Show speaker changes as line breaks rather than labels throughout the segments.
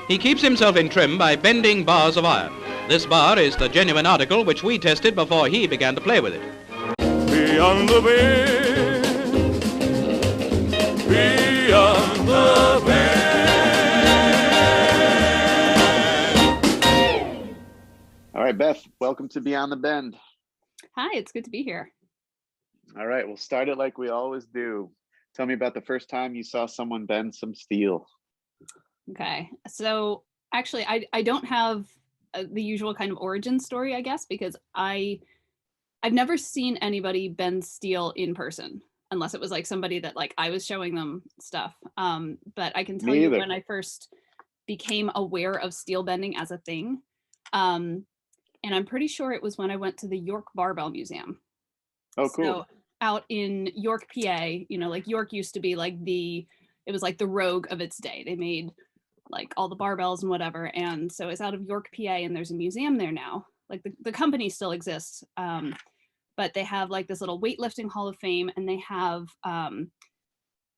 He keeps himself in trim by bending bars of iron. This bar is the genuine article which we tested before he began to play with it.
Beyond the bend, beyond the bend.
All right, Beth, welcome to Beyond the Bend.
Hi, it's good to be here.
All right, we'll start it like we always do. Tell me about the first time you saw someone bend some steel.
Okay, so actually, I don't have the usual kind of origin story, I guess, because I've never seen anybody bend steel in person, unless it was like somebody that like I was showing them stuff. But I can tell you when I first became aware of steel bending as a thing, and I'm pretty sure it was when I went to the York Barbell Museum.
Oh, cool.
So out in York, PA, you know, like York used to be like it was like the Rogue of its day. They made like all the barbells and whatever. And so it's out of York, PA, and there's a museum there now. Like the company still exists, but they have like this little weightlifting hall of fame, and they have, I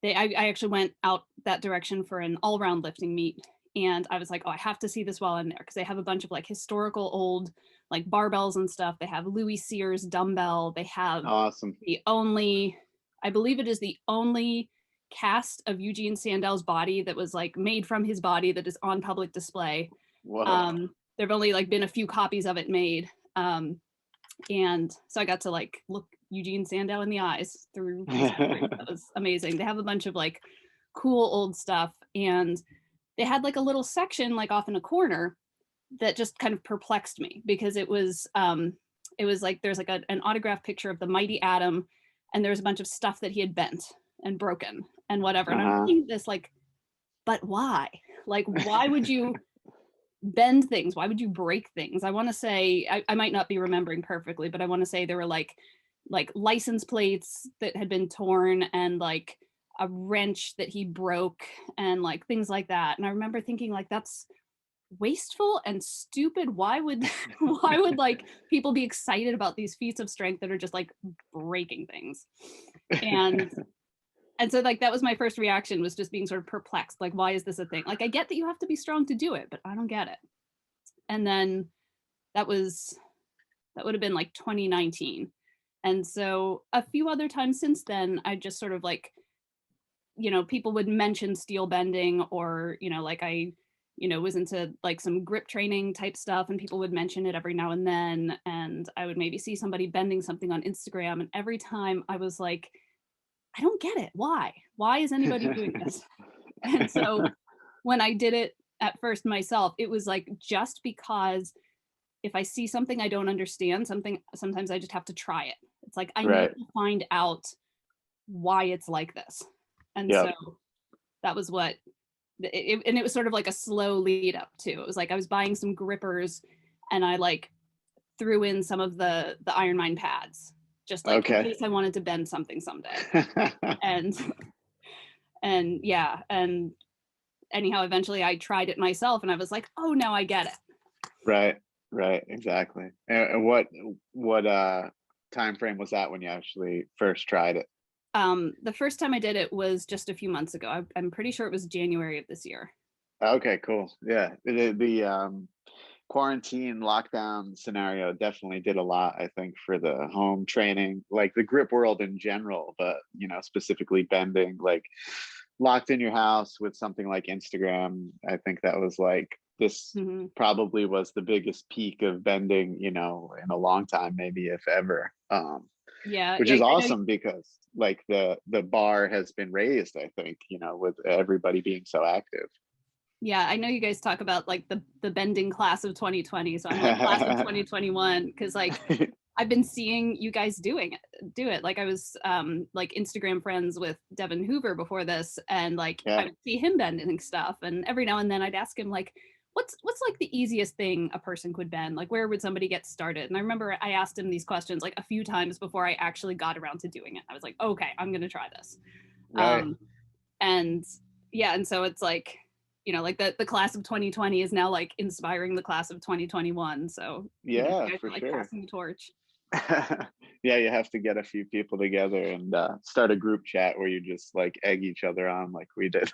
actually went out that direction for an all-round lifting meet. And I was like, oh, I have to see this while I'm there, because they have a bunch of like historical old like barbells and stuff. They have Louis Sears dumbbell. They have
awesome.
I believe it is the only cast of Eugene Sandel's body that was like made from his body that is on public display. There've only like been a few copies of it made. And so I got to like look Eugene Sandel in the eyes through his memory. That was amazing. They have a bunch of like cool old stuff, and they had like a little section like off in a corner that just kind of perplexed me, because it was like there's like an autographed picture of the mighty Atom, and there's a bunch of stuff that he had bent and broken and whatever. And I'm thinking this like, but why? Like, why would you bend things? Why would you break things? I want to say, I might not be remembering perfectly, but I want to say there were like license plates that had been torn, and like a wrench that he broke, and like things like that. And I remember thinking like, that's wasteful and stupid. Why would like people be excited about these feats of strength that are just like breaking things? And so like that was my first reaction, was just being sort of perplexed, like, why is this a thing? Like, I get that you have to be strong to do it, but I don't get it. And then that would have been like 2019. And so a few other times since then, I just sort of like, you know, people would mention steel bending, or, you know, like I, you know, was into like some grip training type stuff, and people would mention it every now and then. And I would maybe see somebody bending something on Instagram, and every time I was like, I don't get it. Why is anybody doing this? And so when I did it at first myself, it was like, just because if I see something I don't understand, sometimes I just have to try it. It's like, I need to find out why it's like this. And so that was what, and it was sort of like a slow lead up too. It was like I was buying some grippers, and I like threw in some of the Iron Mine pads, just like in case I wanted to bend something someday. and yeah, and anyhow, eventually I tried it myself, and I was like, oh, now I get it.
Right, exactly. And what time frame was that when you actually first tried it?
The first time I did it was just a few months ago. I'm pretty sure it was January of this year.
Okay, cool. Yeah, the quarantine lockdown scenario definitely did a lot, I think, for the home training, like the grip world in general, but, you know, specifically bending, like locked in your house with something like Instagram. I think that was like, this probably was the biggest peak of bending, you know, in a long time, maybe if ever. Which is awesome, because like the bar has been raised, I think, you know, with everybody being so active.
Yeah, I know you guys talk about like the bending class of 2020. So I'm like class of 2021, because like I've been seeing you guys do it. Like I was like Instagram friends with Devin Hoover before this, and like I would see him bending stuff, and every now and then I'd ask him like, what's like the easiest thing a person could bend? Like, where would somebody get started? And I remember I asked him these questions like a few times before I actually got around to doing it. I was like, okay, I'm gonna try this. And yeah, and so it's like, you know, like the class of 2020 is now like inspiring the class of 2021. So
yeah,
you know, you guys
for
are, like,
sure,
passing the torch.
Yeah, you have to get a few people together and start a group chat where you just like egg each other on, like we did.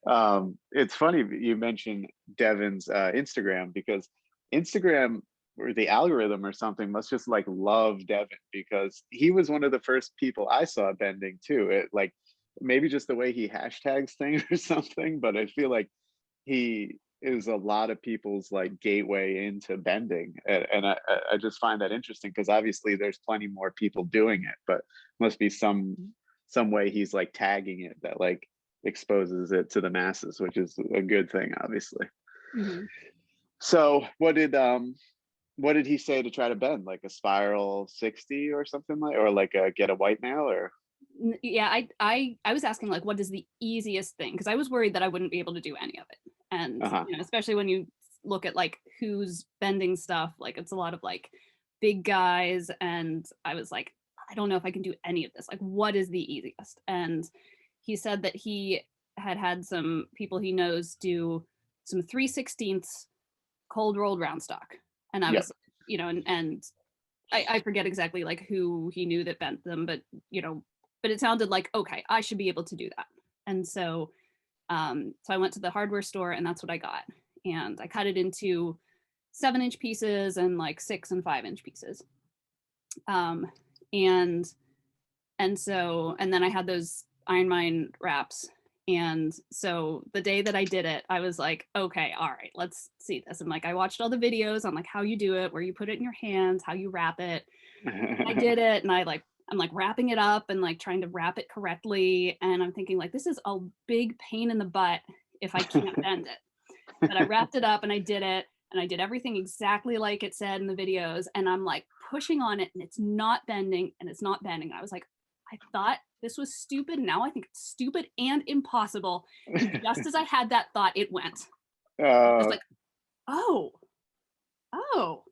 It's funny you mentioned Devin's Instagram, because Instagram or the algorithm or something must just like love Devin, because he was one of the first people I saw bending too. It like maybe just the way he hashtags things or something, but I feel like he is a lot of people's like gateway into bending, and I just find that interesting, because obviously there's plenty more people doing it, but must be some way he's like tagging it that like exposes it to the masses, which is a good thing, obviously.
Mhm.
So what did he say to try to bend, like a spiral 60 or something, like, or like a get a white nail, or
Yeah, I was asking like what is the easiest thing, because I was worried that I wouldn't be able to do any of it. And
uh-huh.
especially when you look at like who's bending stuff, like it's a lot of like big guys, and I was like, I don't know if I can do any of this. Like, what is the easiest? And he said that he had some people he knows do some 3/16 cold rolled round stock. And I
Yep.
was, and I forget exactly like who he knew that bent them, but but it sounded like, okay, I should be able to do that. And so I went to the hardware store, and that's what I got. And I cut it into 7-inch pieces and like 6 and 5-inch pieces. Um, and and then I had those Iron Mine wraps. And so the day that I did it, I was like, okay, all right, let's see this. And like I watched all the videos on like how you do it, where you put it in your hands, how you wrap it. I did it, and I'm like wrapping it up and like trying to wrap it correctly. And I'm thinking like this is a big pain in the butt if I can't bend it. But I wrapped it up and I did it, and I did everything exactly like it said in the videos. And I'm like pushing on it, and it's not bending, and it's not bending. And I was like, I thought this was stupid. Now I think it's stupid and impossible. And just as I had that thought, it went. I was like, oh, oh.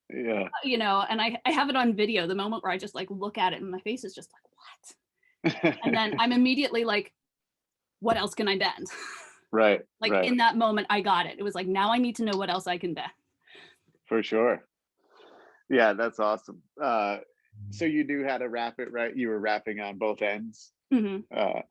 Yeah.
And I have it on video, the moment where I just like look at it and my face is just like, what? And then I'm immediately like, what else can I bend?
Right.
Like
right.
in that moment, I got it. It was like, now I need to know what else I can bend.
For sure. Yeah, that's awesome. So you knew how to wrap it, right? You were wrapping on both ends.
Mm-hmm.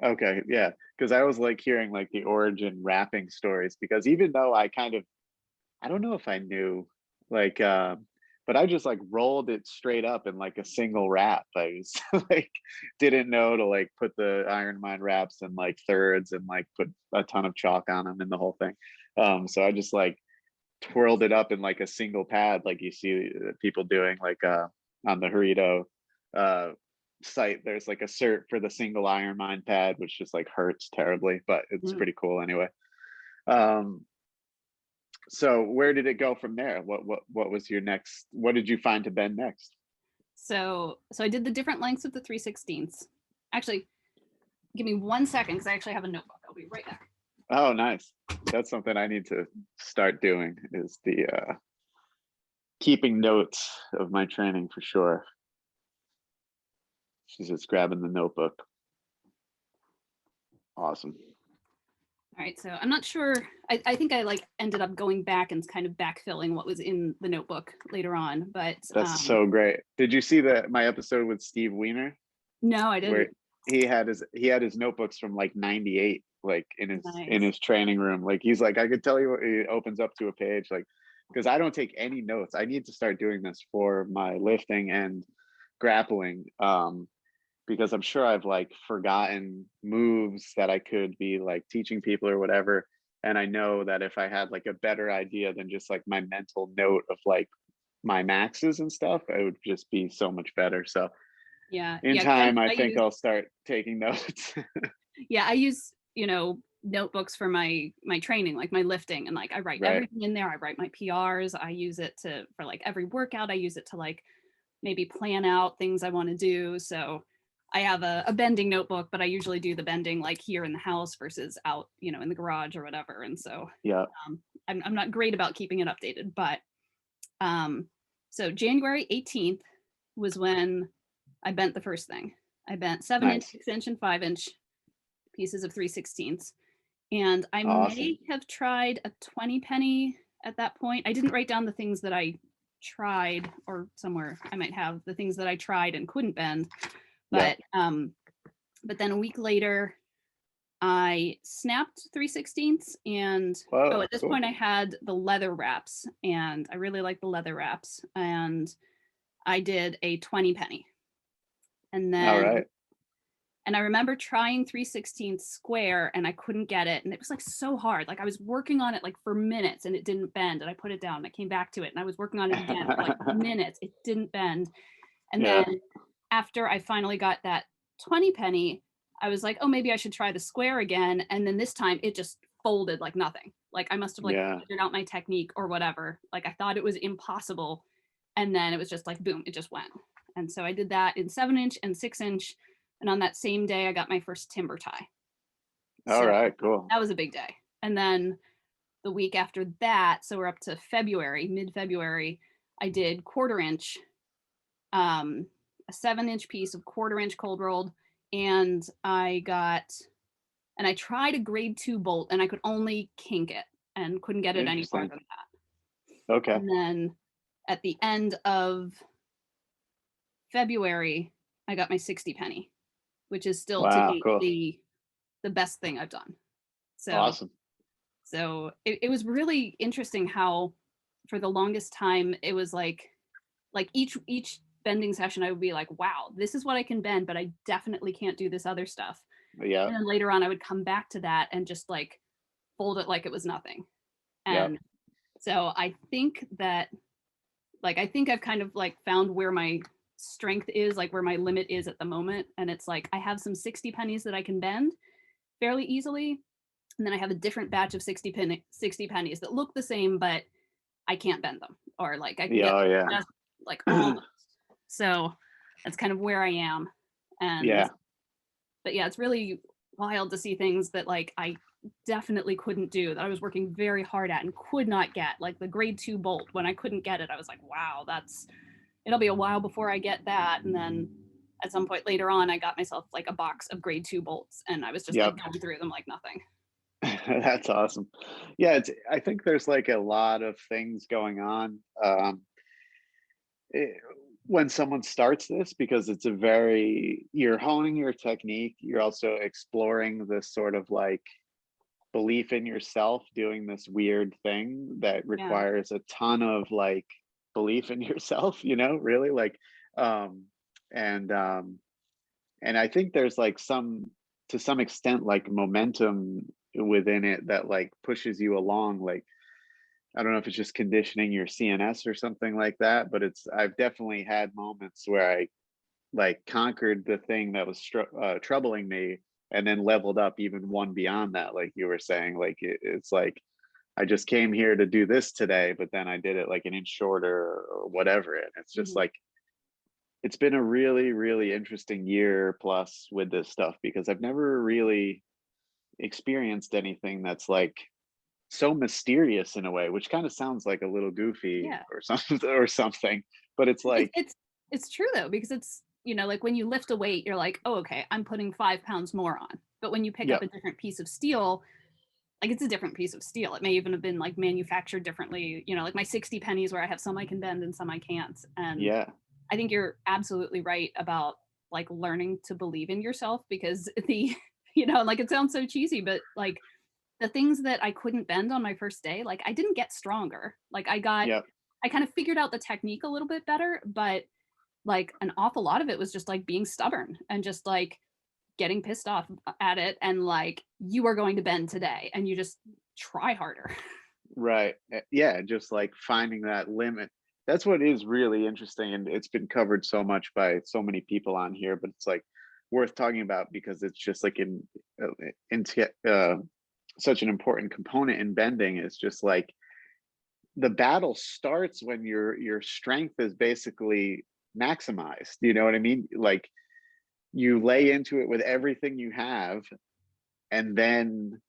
Okay, yeah, because I was like hearing like the origin wrapping stories, because even though I don't know if I knew, like, but I just like rolled it straight up in like a single wrap. I was like, didn't know to like put the Iron Mine wraps in like thirds and like put a ton of chalk on them and the whole thing. So I just like twirled it up in like a single pad, like you see people doing, like on the Harito site. There's like a cert for the single Iron Mine pad, which just like hurts terribly, but it's pretty cool anyway. So where did it go from there? What was your next? What did you find to bend next?
So I did the different lengths of the 3/16. Actually, give me 1 second, because I actually have a notebook. I'll be right back.
Oh, nice. That's something I need to start doing, is the keeping notes of my training, for sure. She's just grabbing the notebook. Awesome.
All right, so I'm not sure. I think I like ended up going back and kind of backfilling what was in the notebook later on, but
That's so great. Did you see my episode with Steve Weiner?
No, I didn't.
Where he had his notebooks from like 98, like in
Nice.
his training room. Like he's like, I could tell you, he opens up to a page, like, because I don't take any notes. I need to start doing this for my lifting and grappling. Because I'm sure I've like forgotten moves that I could be like teaching people or whatever. And I know that if I had like a better idea than just like my mental note of like my maxes and stuff, it would just be so much better. So
yeah,
in time, I think I'll start taking notes.
Yeah, I use, notebooks for my training, like my lifting, and like I write everything in there. I write my PRs. I use it for like every workout. I use it to like maybe plan out things I want to do. So I have a bending notebook, but I usually do the bending like here in the house versus out, in the garage or whatever. And so
yeah,
I'm not great about keeping it updated, but so January 18th was when I bent the first thing. I bent 7-inch, 6-inch, and 5-inch pieces of 3/16. And I may have tried a 20 penny at that point. I didn't write down the things that I tried, or somewhere I might have the things that I tried and couldn't bend. But then a week later, I snapped 3/16 and
Whoa,
at this
cool.
point I had the leather wraps and I really like the leather wraps and I did a 20 penny. And
All
then
right.
and I remember trying 3/16 square and I couldn't get it and it was like so hard. Like I was working on it like for minutes and it didn't bend and I put it down and I came back to it and I was working on it again for like minutes. It didn't bend. And
Yeah.
then after I finally got that 20 penny, I was like, oh, maybe I should try the square again. And then this time it just folded like nothing. Like I must have like
Yeah.
figured out my technique or whatever. Like I thought it was impossible. And then it was just like, boom, it just went. And so I did that in 7-inch and 6-inch. And on that same day, I got my first timber tie.
All
So
right, cool.
that was a big day. And then the week after that, so we're up to February, mid-February, I did 1/4 inch, a 7-inch piece of 1/4 inch cold rolled, and I tried a grade 2 bolt and I could only kink it and couldn't get it any farther
Interesting.
than that.
Okay.
And then at the end of February, I got my 60 penny, which is still to
Wow,
date
cool.
the best thing I've done. So
Awesome.
it was really interesting how for the longest time it was like each bending session I would be like, wow, this is what I can bend, but I definitely can't do this other stuff.
Yeah.
And then later on I would come back to that and just like fold it like it was nothing.
Yeah.
And so I think that I think I've kind of like found where my strength is, like where my limit is at the moment. And it's like I have some 60 pennies that I can bend fairly easily. And then I have a different batch of 60 pennies that look the same, but I can't bend them. Or like I can
Yeah.
get
Oh,
like
yeah.
just like almost. So that's kind of where I am. And
Yeah.
but yeah, it's really wild to see things that like I definitely couldn't do that I was working very hard at and could not get. Like the grade 2 bolt, when I couldn't get it, I was like, wow, it'll be a while before I get that. And then at some point later on, I got myself like a box of grade 2 bolts and I was just like
Yep.
going through them like nothing.
That's awesome. Yeah, I think there's like a lot of things going on eh, when someone starts this because you're honing your technique. You're also exploring this sort of like belief in yourself doing this weird thing that
Yeah.
requires a ton of like belief in yourself, really like um and um and I think there's like to some extent like momentum within it that like pushes you along. Like I don't know if it's just conditioning your CNS or something like that, but I've definitely had moments where I like conquered the thing that was troubling me and then leveled up even one beyond that. Like you were saying, like it's like I just came here to do this today, but then I did it like an inch shorter or whatever. And it's just
Mhm.
like it's been a really, really interesting year plus with this stuff because I've never really experienced anything that's like so mysterious in a way, which kind of sounds like a little goofy
Yeah.
or something or something. But it's
It's
like,
it's it's true though, because it's, like when you lift a weight, you're like, oh, okay, I'm putting 5 pounds more on. But when you pick up
yep,
a different piece of steel, like it's a different piece of steel. It may even have been like manufactured differently, like my 60 pennies where I have some I can bend and some I can't. And
yeah,
I think you're absolutely right about like learning to believe in yourself because like it sounds so cheesy, but like the things that I couldn't bend on my first day, like I didn't get stronger. Like
yep,
I kind of figured out the technique a little bit better, but like an awful lot of it was just like being stubborn and just like getting pissed off at it and like you are going to bend today and you just try harder.
right. Yeah, just like finding that limit. That's what is really interesting. And it's been covered so much by so many people on here, but it's like worth talking about because it's just like in such an important component in bending. It's just like the battle starts when your strength is basically maximized. You know what I mean? Like you lay into it with everything you have, and then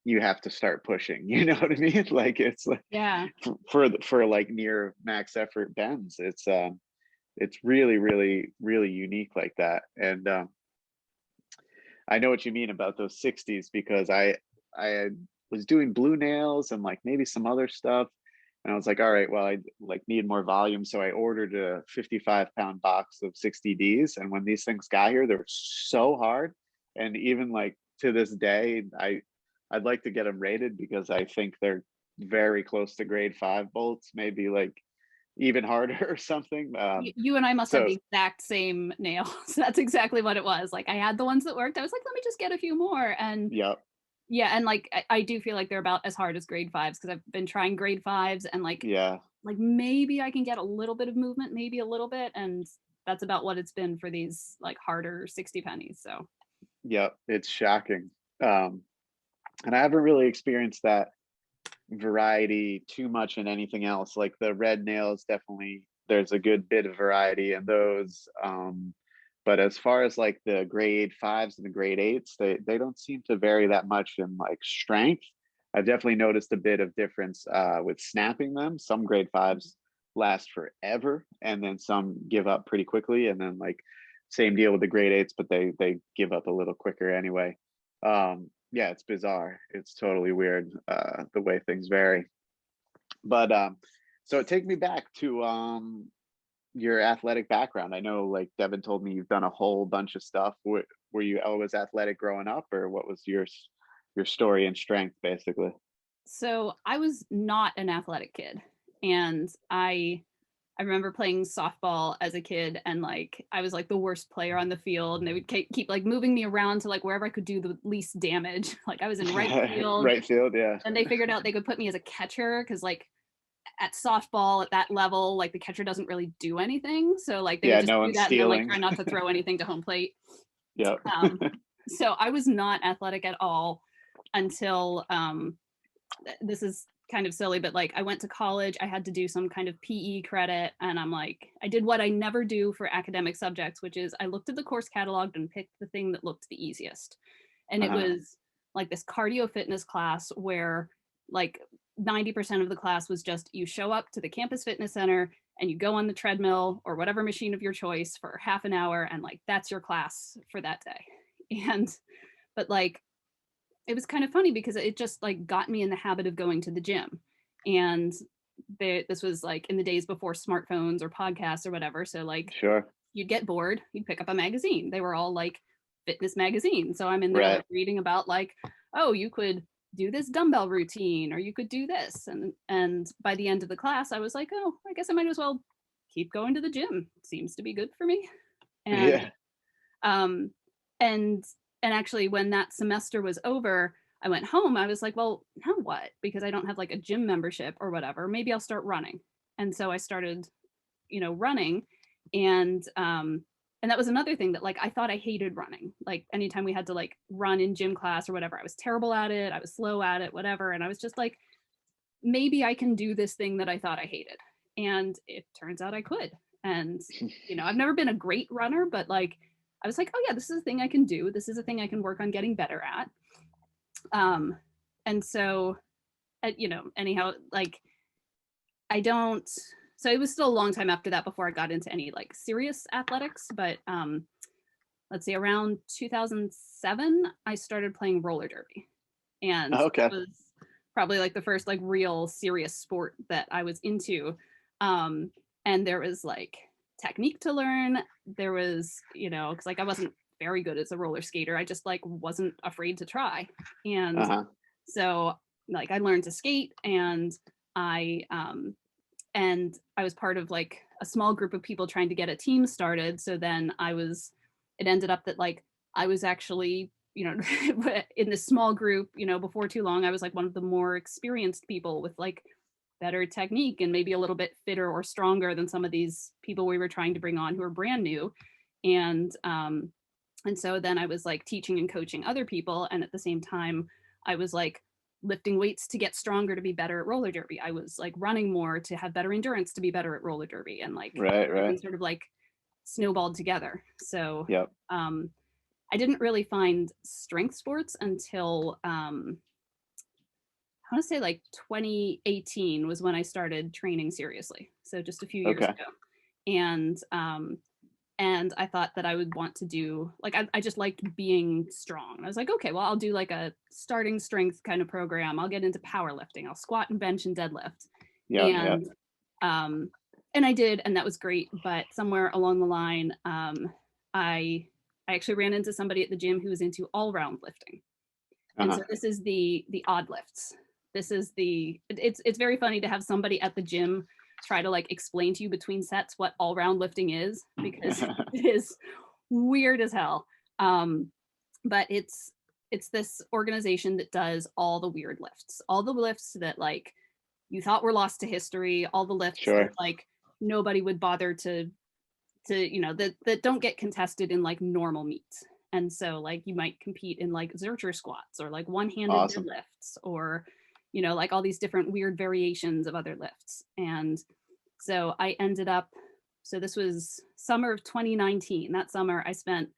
you have to start pushing. You know what I mean? Like it's like
Yeah.
for like near max effort bends. It's really, really, really unique like that. And I know what you mean about those 60s because I was doing blue nails and like maybe some other stuff. And I was like, all right, well, I like need more volume. So I ordered a 55-pound box of 60Ds. And when these things got here, they were so hard. And even like to this day, I'd like to get them rated because I think they're very close to grade 5 bolts, maybe like even harder or something.
You and I must have
so
the exact same nails. That's exactly what it was. Like I had the ones that worked. I was like, let me just get a few more. And
yep.
yeah, and like I do feel like they're about as hard as grade 5s because I've been trying grade 5s and like
Yeah.
like maybe I can get a little bit of movement, maybe a little bit, and that's about what it's been for these like harder 60 pennies. So
Yep, it's shocking. And I haven't really experienced that variety too much in anything else. Like the red nails, definitely there's a good bit of variety in those. But as far as like the grade 5s and the grade 8s, they don't seem to vary that much in like strength. I've definitely noticed a bit of difference with snapping them. Some grade 5s last forever, and then some give up pretty quickly, and then like same deal with the grade 8s, but they give up a little quicker anyway. Yeah, it's bizarre. It's totally weird the way things vary. But so take me back to your athletic background. I know like Devin told me you've done a whole bunch of stuff. Were you always athletic growing up, or what was your story and strength basically?
so I was not an athletic kid, and I remember playing softball as a kid, and like I was like the worst player on the field, and they would keep like moving me around to like wherever I could do the least damage. Like I was in right field,
Right field, yeah.
and they figured out they could put me as a catcher because like at softball at that level, like the catcher doesn't really do anything. So like they would
Yeah,
just
no
do
one's
that and then like
stealing.
try not to throw anything to home plate.
Yep.
So I was not athletic at all until this is kind of silly, but like I went to college, I had to do some kind of PE credit, and I'm like, I did what I never do for academic subjects, which is I looked at the course catalog and picked the thing that looked the easiest. And it was like this cardio fitness class where like 90% of the class was just you show up to the campus fitness center and you go on the treadmill or whatever machine of your choice for half an hour, and like that's your class for that day. And but like it was kind of funny because it just like got me in the habit of going to the gym. And this was like in the days before smartphones or podcasts or whatever, so like
Sure.
you'd get bored, you'd pick up a magazine. They were all like fitness magazines, so I'm in there
Right.
like reading about like, oh, you could do this dumbbell routine or you could do this, and by the end of the class I was like, oh, I guess I might as well keep going to the gym, seems to be good for me. And
Yeah.
um and and actually when that semester was over, I went home. I was like, well, now what? Because I don't have like a gym membership or whatever, maybe I'll start running. And so I started, running. And that was another thing that like I thought I hated running. Like anytime we had to like run in gym class or whatever, I was terrible at it, I was slow at it, whatever. And I was just like, maybe I can do this thing that I thought I hated. And it turns out I could. And I've never been a great runner, but like I was like, oh yeah, this is a thing I can do. This is a thing I can work on getting better at. And so, anyhow, like I don't, so it was still a long time after that before I got into any like serious athletics, but let's see, around 2007, I started playing roller derby. And
Okay.
that was probably like the first like real serious sport that I was into. And there was like technique to learn. There was, because like I wasn't very good as a roller skater. I just like wasn't afraid to try. And so like I learned to skate, and I was part of like a small group of people trying to get a team started. So then it ended up that like I was actually, in this small group, before too long, I was like one of the more experienced people with like better technique and maybe a little bit fitter or stronger than some of these people we were trying to bring on who were brand new. And so then I was like teaching and coaching other people. And at the same time, I was like lifting weights to get stronger, to be better at roller derby. I was like running more to have better endurance, to be better at roller derby. And like,
right.
sort of like snowballed together. So,
Yep.
I didn't really find strength sports until, I want to say like 2018 was when I started training seriously. So just a few years ago. And I thought that I would want to do, like, I just liked being strong. I was like, okay, well, I'll do like a starting strength kind of program. I'll get into powerlifting. I'll squat and bench and deadlift.
Yeah.
And I did, and that was great. But somewhere along the line, I actually ran into somebody at the gym who was into all-round lifting. And so this is the odd lifts. This is it's very funny to have somebody at the gym try to like explain to you between sets what all round lifting is, because it is weird as hell. But it's this organization that does all the weird lifts, all the lifts that like you thought were lost to history, all the lifts that like nobody would bother to that don't get contested in like normal meets. And so like you might compete in like Zercher squats or like one-handed deadlifts, or like all these different weird variations of other lifts. And so I ended up, so this was summer of 2019. That summer I spent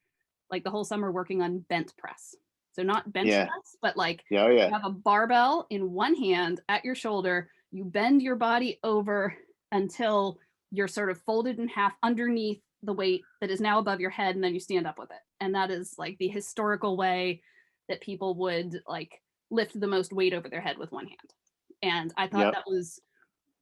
like the whole summer working on bent press. So not bench press, but like you have a barbell in one hand at your shoulder, you bend your body over until you're sort of folded in half underneath the weight that is now above your head, and then you stand up with it. And that is like the historical way that people would like lift the most weight over their head with one hand. And I thought that was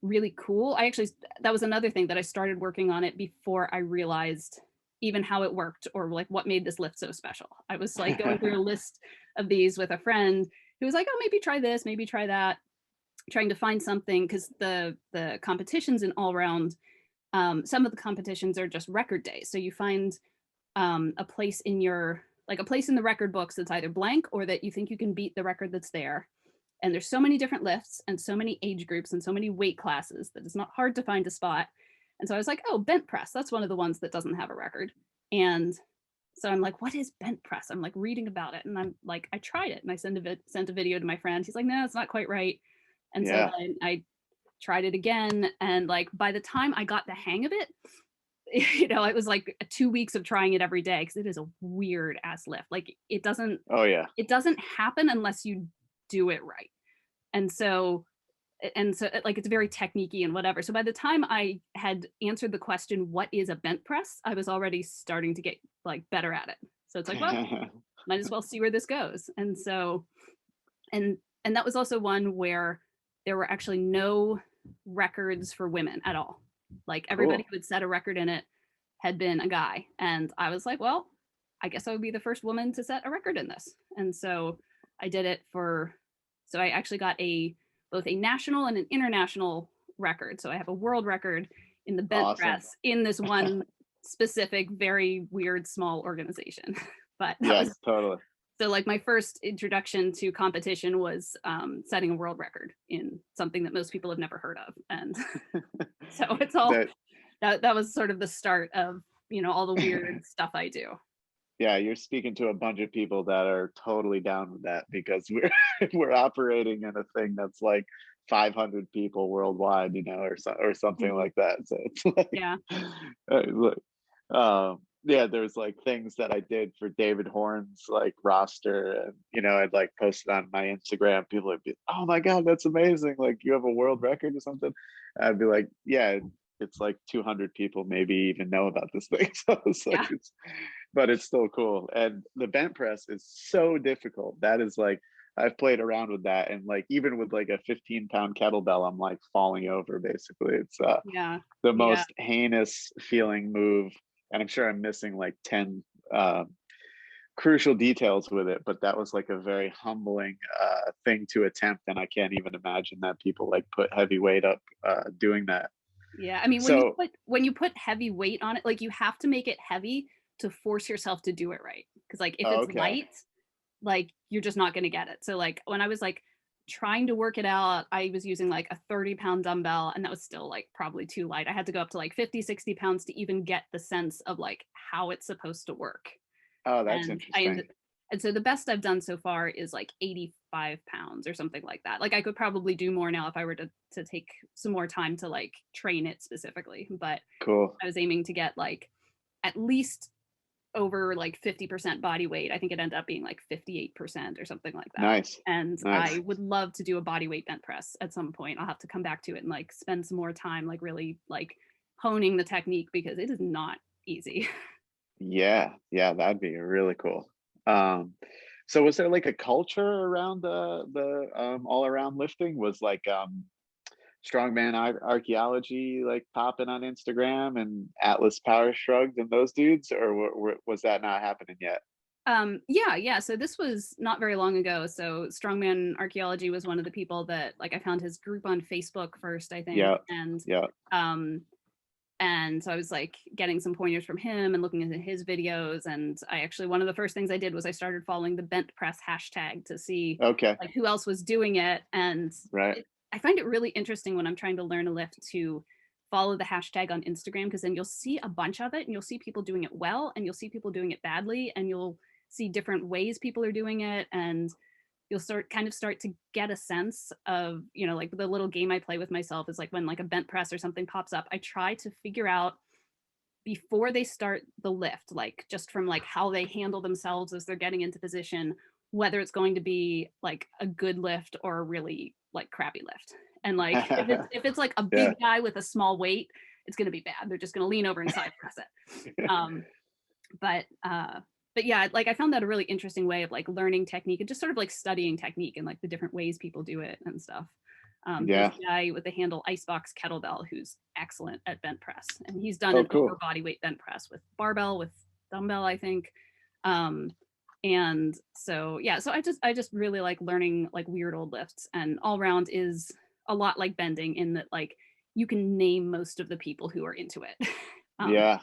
really cool. That was another thing that I started working on it before I realized even how it worked or like what made this lift so special. I was like going through a list of these with a friend who was like, oh, maybe try this, maybe try that, trying to find something, because the competitions in all round, some of the competitions are just record days. So you find a place in the record books that's either blank or that you think you can beat the record that's there. And there's so many different lifts and so many age groups and so many weight classes that it's not hard to find a spot. And so I was like, oh, bent press, that's one of the ones that doesn't have a record. And so I'm like, what is bent press? I'm like reading about it, and I'm like, I tried it, and I sent a video to my friend. He's like, no, it's not quite right. And so I tried it again, and like by the time I got the hang of it, it was like 2 weeks of trying it every day, because it is a weird ass lift. Like it doesn't happen unless you do it right. And so like it's very techniquey and whatever. So by the time I had answered the question, what is a bent press, I was already starting to get like better at it. So it's like, well, might as well see where this goes. And so and that was also one where there were actually no records for women at all. Like everybody who had set a record in it had been a guy. And I was like, well, I guess I would be the first woman to set a record in this. And so I did it so I actually got both a national and an international record. So I have a world record in the bent press in this one specific, very weird, small organization. But that was
totally.
So like my first introduction to competition was setting a world record in something that most people have never heard of. And so it's all that was sort of the start of, all the weird stuff I do.
Yeah, you're speaking to a bunch of people that are totally down with that, because we're operating in a thing that's like 500 people worldwide, or something like that. So it's like, there's like things that I did for David Horn's like roster, and I'd like post it on my Instagram. People would be, oh my god, that's amazing! Like you have a world record or something. I'd be like, yeah, it's like 200 people maybe even know about this thing. So it's like but it's still cool. And the bent press is so difficult. That is like, I've played around with that, and like even with like a 15-pound kettlebell, I'm like falling over basically. It's the most heinous feeling move, and I'm sure I'm missing like 10 crucial details with it, but that was like a very humbling thing to attempt, and I can't even imagine that people like put heavy weight up doing that.
Yeah, I mean, when you put heavy weight on it, like you have to make it heavy to force yourself to do it right, because like if it's light, like you're just not going to get it. So like when I was like trying to work it out, I was using like a 30-pound dumbbell, and that was still like probably too light. I had to go up to like 50-60 pounds to even get the sense of like how it's supposed to work.
Oh, that's interesting.
And so the best I've done so far is like 85 pounds or something like that. Like I could probably do more now if I were to take some more time to like train it specifically. But
cool.
I was aiming to get like at least over like 50% body weight. I think it ended up being like 58% or something like that.
Nice.
And I would love to do a body weight bent press at some point. I'll have to come back to it and like spend some more time like really like honing the technique, because it is not easy.
Yeah, that'd be really cool. So was there like a culture around the all around lifting? Was like strongman archaeology like popping on Instagram and Atlas Power Shrugged and those dudes, or was that not happening yet?
Yeah. So this was not very long ago. So Strongman Archaeology was one of the people that like I found his group on Facebook first, I think.
Yeah.
And
Yeah.
and so I was like getting some pointers from him and looking at his videos. And I actually one of the first things I did was I started following the bent press hashtag to see
Okay.
like who else was doing it. And
Right.
I find it really interesting when I'm trying to learn a lift to follow the hashtag on Instagram, because then you'll see a bunch of it and you'll see people doing it well and you'll see people doing it badly and you'll see different ways people are doing it, and you'll start to get a sense of, you know, like the little game I play with myself is like when like a bent press or something pops up, I try to figure out before they start the lift, like just from like how they handle themselves as they're getting into position, whether it's going to be like a good lift or a really like crappy lift. And like if it's like a big guy with a small weight, it's going to be bad. They're just going to lean over and side press it. But yeah, like I found that a really interesting way of like learning technique and just sort of like studying technique and like the different ways people do it and stuff. There's a guy with the handle Icebox Kettlebell who's excellent at bent press, and he's done an upper body weight bent press with barbell, with dumbbell, I think. And so yeah, so I just really like learning like weird old lifts, and all round is a lot like bending in that like you can name most of the people who are into it.
Yeah.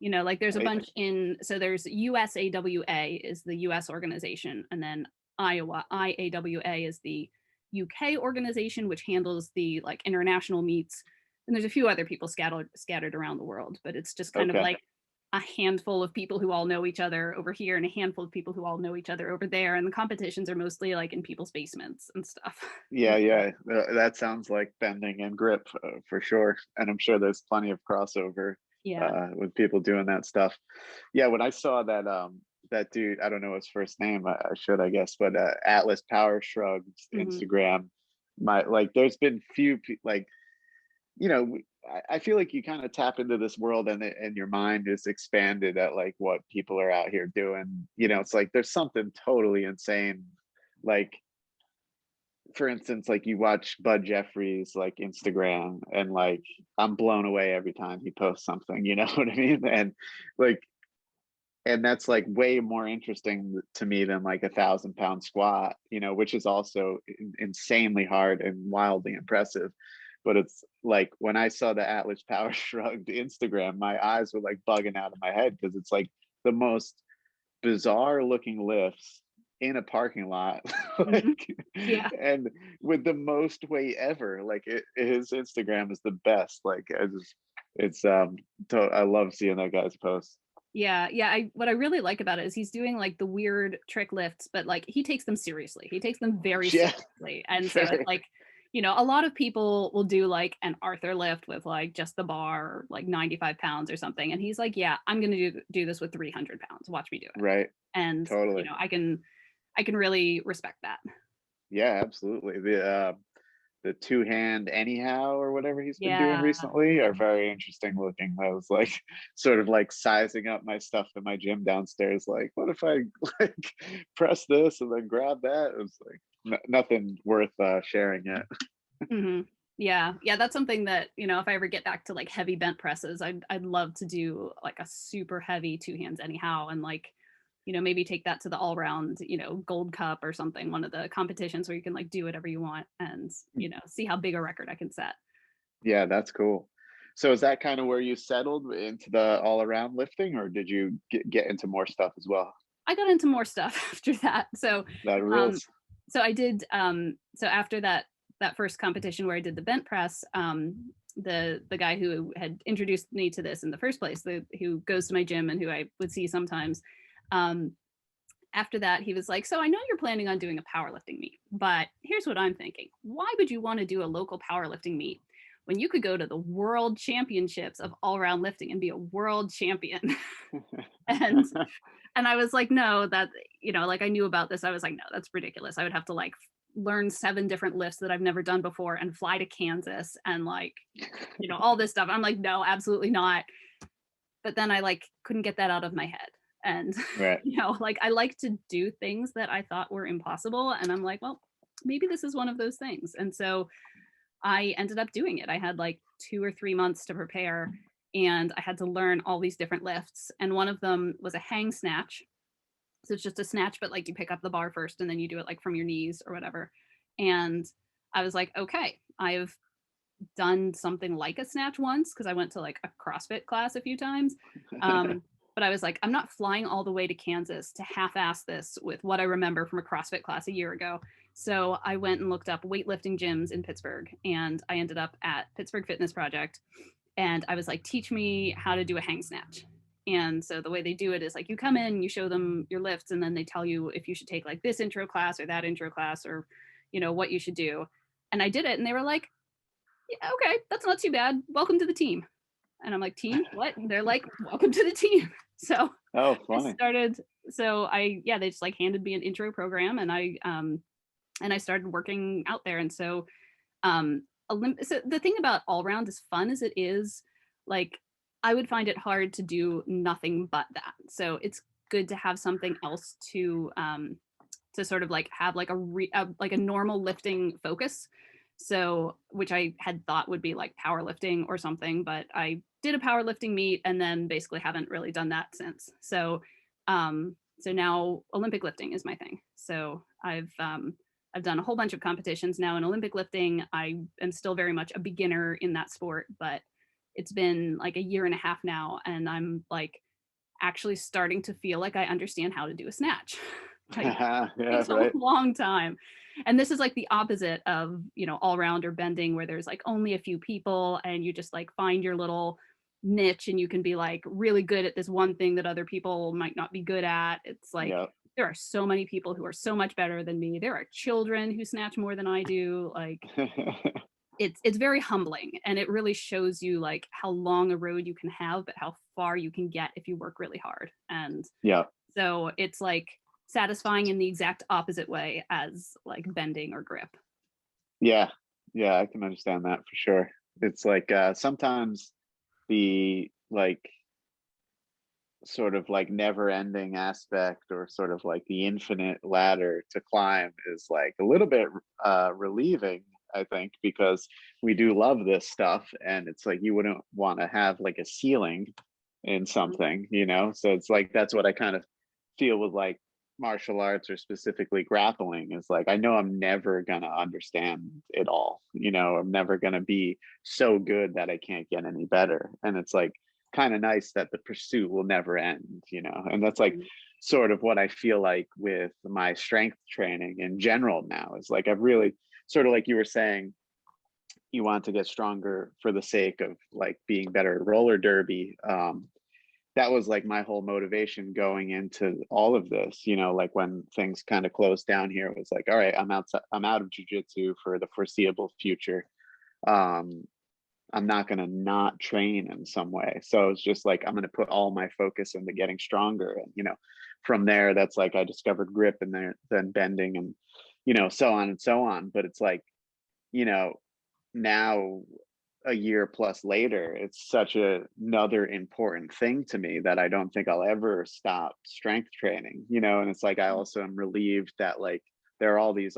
You know, like there's a bunch so there's USAWA is the US organization, and then IAWA is the UK organization, which handles the like international meets. And there's a few other people scattered around the world, but it's just kind of like a handful of people who all know each other over here and a handful of people who all know each other over there. And the competitions are mostly like in people's basements and stuff.
Yeah. That sounds like bending and grip for sure. And I'm sure there's plenty of crossover with people doing that stuff. Yeah, when I saw that dude, I don't know his first name, I should, I guess, but Atlas Power Shrugs Instagram, there's been few like, you know, I feel like you kind of tap into this world and your mind is expanded at like what people are out here doing. You know, it's like there's something totally insane. Like, for instance, like you watch Bud Jeffries like Instagram, and like I'm blown away every time he posts something, you know what I mean? And that's like way more interesting to me than like 1,000-pound squat, you know, which is also insanely hard and wildly impressive. But it's like when I saw the Atlas Power Shrugged Instagram, my eyes were like bugging out of my head, because it's like the most bizarre looking lifts in a parking lot, like, and with the most weight ever. Like his Instagram is the best. Like I love seeing that guy's posts.
Yeah. What I really like about it is he's doing like the weird trick lifts, but like he takes them seriously. He takes them very seriously. And so it's like, you know, a lot of people will do like an Arthur lift with like just the bar, like 95 pounds or something. And he's like, yeah, I'm going to do this with 300 pounds. Watch me do it.
Right.
And
totally.
You know, I can really respect that.
Yeah, absolutely. The two-hand anyhow or whatever he's been doing recently are very interesting looking. I was like sort of like sizing up my stuff in my gym downstairs, like what if I like press this and then grab that? It was like nothing worth sharing yet.
Yeah, that's something that, you know, if I ever get back to like heavy bent presses, I'd love to do like a super heavy two hands anyhow, and like, you know, maybe take that to the all round, you know, Gold Cup or something, one of the competitions where you can like do whatever you want and, you know, see how big a record I can set.
Yeah, that's cool. So is that kind of where you settled into the all around lifting, or did you get into more stuff as well?
I got into more stuff after that. So
that rules.
So I did so after that first competition where I did the bent press, the guy who had introduced me to this in the first place, who goes to my gym and who I would see sometimes, after that he was like, so I know you're planning on doing a powerlifting meet, but here's what I'm thinking. Why would you want to do a local powerlifting meet when you could go to the world championships of all around lifting and be a world champion? and I was like, no, that, you know, like I knew about this. I was like, no, that's ridiculous. I would have to like learn 7 different lifts that I've never done before and fly to Kansas and like, you know, all this stuff. I'm like, no, absolutely not. But then I like couldn't get that out of my head. And, you know, like I like to do things that I thought were impossible. And I'm like, well, maybe this is one of those things. And so I ended up doing it. I had like 2 or 3 months to prepare, and I had to learn all these different lifts. And one of them was a hang snatch. So it's just a snatch, but like you pick up the bar first and then you do it like from your knees or whatever. And I was like, okay, I've done something like a snatch once because I went to like a CrossFit class a few times. But I was like, I'm not flying all the way to Kansas to half-ass this with what I remember from a CrossFit class a year ago. So I went and looked up weightlifting gyms in Pittsburgh, and I ended up at Pittsburgh Fitness Project. And I was like, teach me how to do a hang snatch. And so the way they do it is like you come in, you show them your lifts, and then they tell you if you should take like this intro class or that intro class or, you know, what you should do. And I did it, and they were like, yeah, okay, that's not too bad. Welcome to the team. And I'm like, team? What? And they're like, welcome to the team. So
Oh, funny.
I started. So they just like handed me an intro program, and I started working out there. And so, so the thing about all round, as fun as it is, like I would find it hard to do nothing but that. So it's good to have something else to sort of like have like a normal lifting focus. So, which I had thought would be like powerlifting or something, but I did a powerlifting meet and then basically haven't really done that since. So, so now Olympic lifting is my thing. So I've done a whole bunch of competitions now in Olympic lifting. I am still very much a beginner in that sport, but it's been like a year and a half now, and I'm like actually starting to feel like I understand how to do a snatch. Like, it's a long time. And this is like the opposite of, you know, all round or bending, where there's like only a few people and you just like find your little niche and you can be like really good at this one thing that other people might not be good at. It's like there are so many people who are so much better than me. There are children who snatch more than I do. Like it's very humbling, and it really shows you like how long a road you can have, but how far you can get if you work really hard. And so it's like satisfying in the exact opposite way as like bending or grip.
Yeah, I can understand that for sure. It's like sometimes the like sort of like never ending aspect, or sort of like the infinite ladder to climb, is like a little bit relieving, I think, because we do love this stuff, and it's like you wouldn't want to have like a ceiling in something, you know. So it's like that's what I kind of feel with like martial arts, or specifically grappling, is like I know I'm never gonna understand it all, you know. I'm never gonna be so good that I can't get any better, and it's like kind of nice that the pursuit will never end, you know. And that's like sort of what I feel like with my strength training in general now, is like I've really sort of, like you were saying, you want to get stronger for the sake of like being better at roller derby. That was like my whole motivation going into all of this, you know. Like when things kind of closed down here, it was like, all right, I'm out of jiu-jitsu for the foreseeable future. I'm not going to not train in some way. So it's just like, I'm going to put all my focus into getting stronger. And, you know, from there, that's like, I discovered grip, and then bending, and, you know, so on and so on. But it's like, you know, now a year plus later, it's such another important thing to me that I don't think I'll ever stop strength training, you know. And it's like, I also am relieved that like there are all these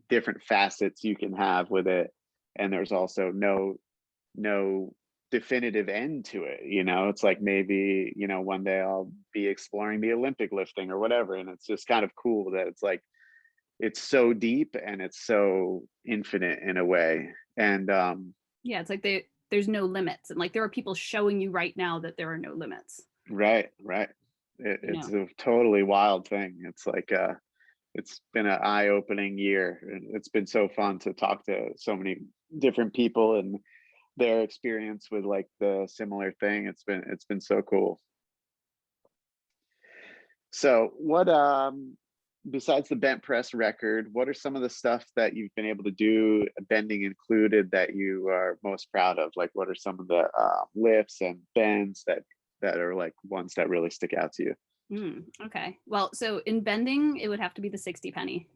different facets you can have with it, and there's also no definitive end to it, you know. It's like maybe, you know, one day I'll be exploring the Olympic lifting or whatever, and it's just kind of cool that it's like it's so deep and it's so infinite in a way. And
it's like there's no limits, and like there are people showing you right now that there are no limits.
Right. It's a totally wild thing. It's like it's been an eye-opening year, and it's been so fun to talk to so many different people and their experience with like the similar thing. It's been so cool. So what besides the bent press record, what are some of the stuff that you've been able to do, bending included, that you are most proud of? Like what are some of the lifts and bends that are like ones that really stick out to you?
Okay, well, so in bending it would have to be the 60 penny.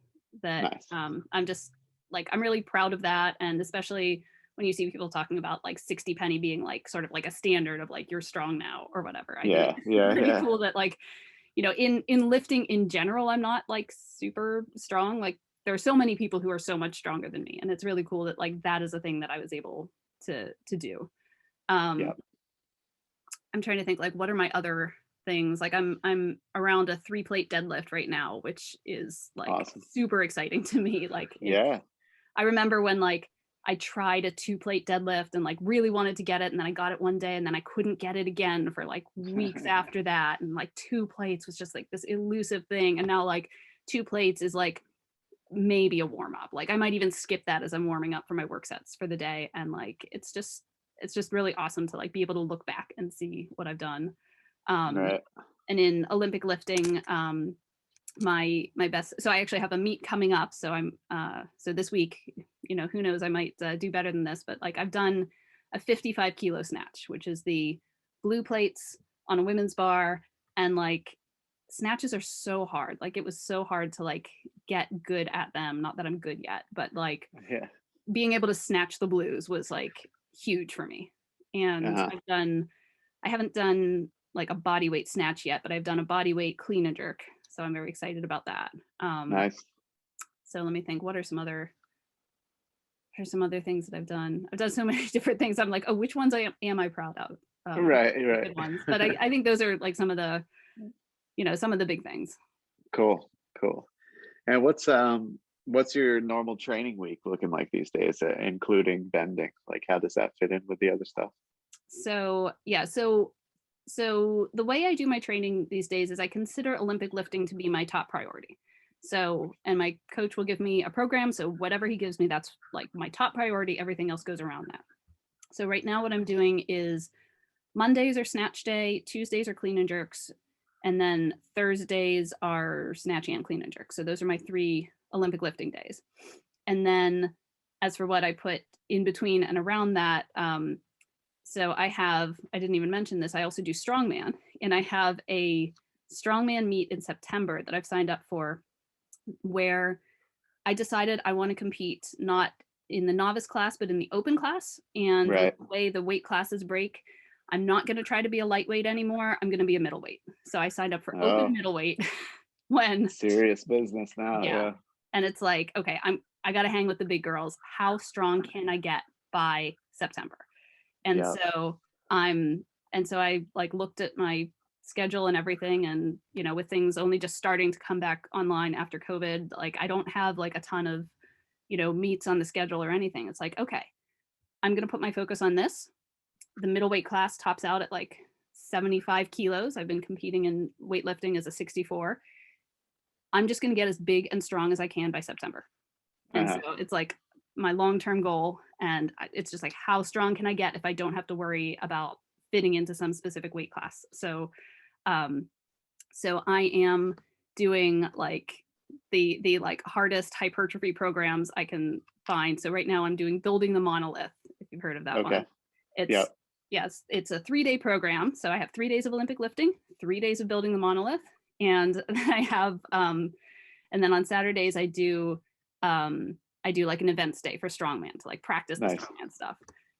That nice. I'm just like, I'm really proud of that. And especially when you see people talking about like 60 penny being like sort of like a standard of like you're strong now or whatever. I think it's pretty cool that like, you know, in lifting in general, I'm not like super strong. Like there are so many people who are so much stronger than me, and it's really cool that like that is a thing that I was able to do. I'm trying to think like what are my other things. Like I'm around a 3-plate deadlift right now, which is like
Awesome.
super exciting to me. Like I remember when like I tried a 2-plate deadlift and like really wanted to get it, and then I got it one day and then I couldn't get it again for like weeks after that, and like 2 plates was just like this elusive thing, and now like 2 plates is like maybe a warm up. Like I might even skip that as I'm warming up for my work sets for the day, and like it's just really awesome to like be able to look back and see what I've done.
Right.
And in Olympic lifting, my best, so I actually have a meet coming up, so I'm so this week, you know, who knows, I might do better than this, but like I've done a 55 kilo snatch, which is the blue plates on a women's bar, and like snatches are so hard. Like it was so hard to like get good at them, not that I'm good yet, but like being able to snatch the blues was like huge for me. And I haven't done like a body weight snatch yet, but I've done a body weight clean and jerk, so I'm very excited about that.
Nice.
So let me think, what are some other things that I've done? I've done so many different things. I'm like, oh, which ones am I proud of?
Right.
Good ones. But I think those are like some of the, you know, some of the big things.
Cool. And what's your normal training week looking like these days, including bending? Like how does that fit in with the other stuff?
So the way I do my training these days is I consider Olympic lifting to be my top priority. So, and my coach will give me a program, so whatever he gives me, that's like my top priority. Everything else goes around that. So right now what I'm doing is Mondays are snatch day, Tuesdays are clean and jerks, and then Thursdays are snatch and clean and jerk. So those are my 3 Olympic lifting days. And then as for what I put in between and around that, so I didn't even mention this, I also do strongman, and I have a strongman meet in September that I've signed up for, where I decided I want to compete not in the novice class, but in the open class. And the way the weight classes break, I'm not going to try to be a lightweight anymore. I'm going to be a middleweight. So I signed up for open middleweight when
serious business now. Yeah.
And it's like, okay, I got to hang with the big girls. How strong can I get by September? And so I like looked at my schedule and everything, and you know, with things only just starting to come back online after COVID, like I don't have like a ton of, you know, meets on the schedule or anything. It's like, okay, I'm going to put my focus on this. The middleweight class tops out at like 75 kilos. I've been competing in weightlifting as a 64. I'm just going to get as big and strong as I can by September. And so it's like my long-term goal, and it's just like, how strong can I get if I don't have to worry about fitting into some specific weight class? So so I am doing like the like hardest hypertrophy programs I can find. So right now I'm doing Building the Monolith, if you've heard of that one. It's it's a 3-day program. So I have 3 days of Olympic lifting, 3 days of Building the Monolith, and then I have and then on Saturdays I do like an events day for strongman to like practice the strongman stuff.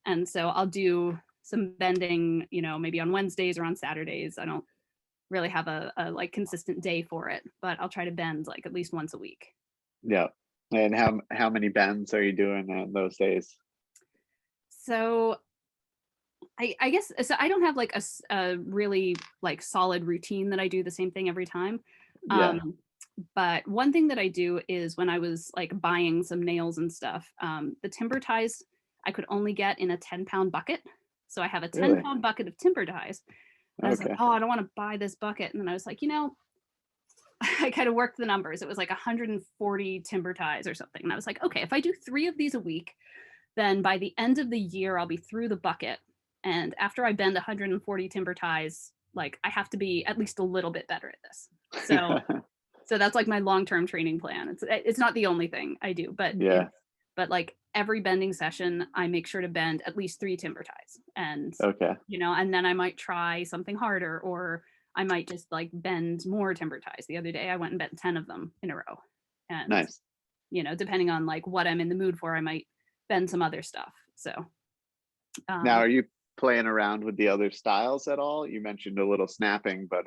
And so I'll do some bending, you know, maybe on Wednesdays or on Saturdays. I don't really have a like consistent day for it, but I'll try to bend like at least once a week.
Yeah. And how many bends are you doing on those days?
So I guess, so I don't have like a really like solid routine that I do the same thing every time. But one thing that I do is when I was like buying some nails and stuff, the timber ties I could only get in a 10-pound bucket. So I have a 10-pound bucket of timber ties. And I was like, oh, I don't want to buy this bucket. And then I was like, you know, I kind of worked the numbers. It was like 140 timber ties or something. And I was like, okay, if I do 3 of these a week, then by the end of the year, I'll be through the bucket. And after I bend 140 timber ties, like I have to be at least a little bit better at this. So so that's like my long-term training plan. It's not the only thing I do, but but like every bending session, I make sure to bend at least 3 timber ties. And you know, and then I might try something harder, or I might just like bend more timber ties. The other day I went and bent 10 of them in a row. And you know, depending on like what I'm in the mood for, I might bend some other stuff. So
now, are you playing around with the other styles at all? You mentioned a little snapping, but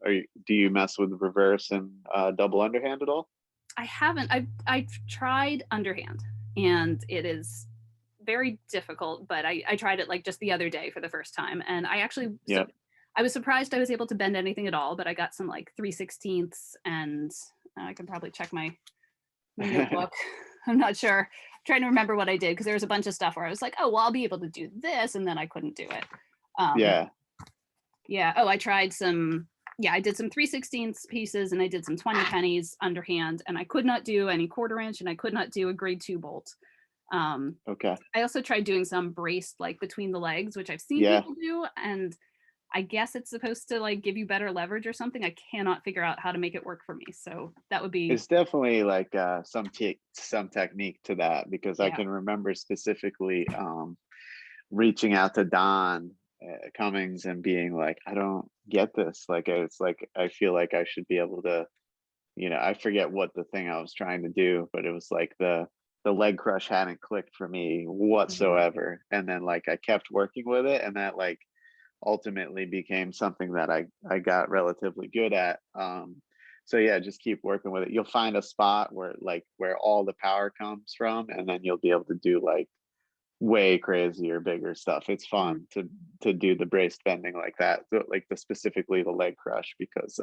do you mess with reverse and double underhand at all?
I haven't. I've tried underhand, and it is very difficult, but I tried it like just the other day for the first time, and I actually I was surprised I was able to bend anything at all, but I got some like 3/16ths, and I can probably check my notebook. I'm not sure. I'm trying to remember what I did because there was a bunch of stuff where I was like, oh, well, I'll be able to do this, and then I couldn't do it.
Yeah.
Yeah. Oh, I tried some. Yeah, I did some 3/16ths pieces, and I did some 20 pennies underhand, and I could not do any quarter inch, and I could not do a grade 2 bolt.
Okay.
I also tried doing some braced like between the legs, which I've seen
Yeah.
people do, and I guess it's supposed to like give you better leverage or something. I cannot figure out how to make it work for me. So that would be
It's definitely like some technique to that, because I
yeah.
can remember specifically reaching out to Don Cummings and being like, I don't get this. Like, it's like, I feel like I should be able to, I forget what the thing I was trying to do, but it was like the leg crush hadn't clicked for me whatsoever. And then like I kept working with it, and that like ultimately became something that I got relatively good at. So yeah, just keep working with it. You'll find a spot where all the power comes from, and then you'll be able to do like way crazier, bigger stuff. It's fun to do the braced bending like that, like specifically the leg crush, because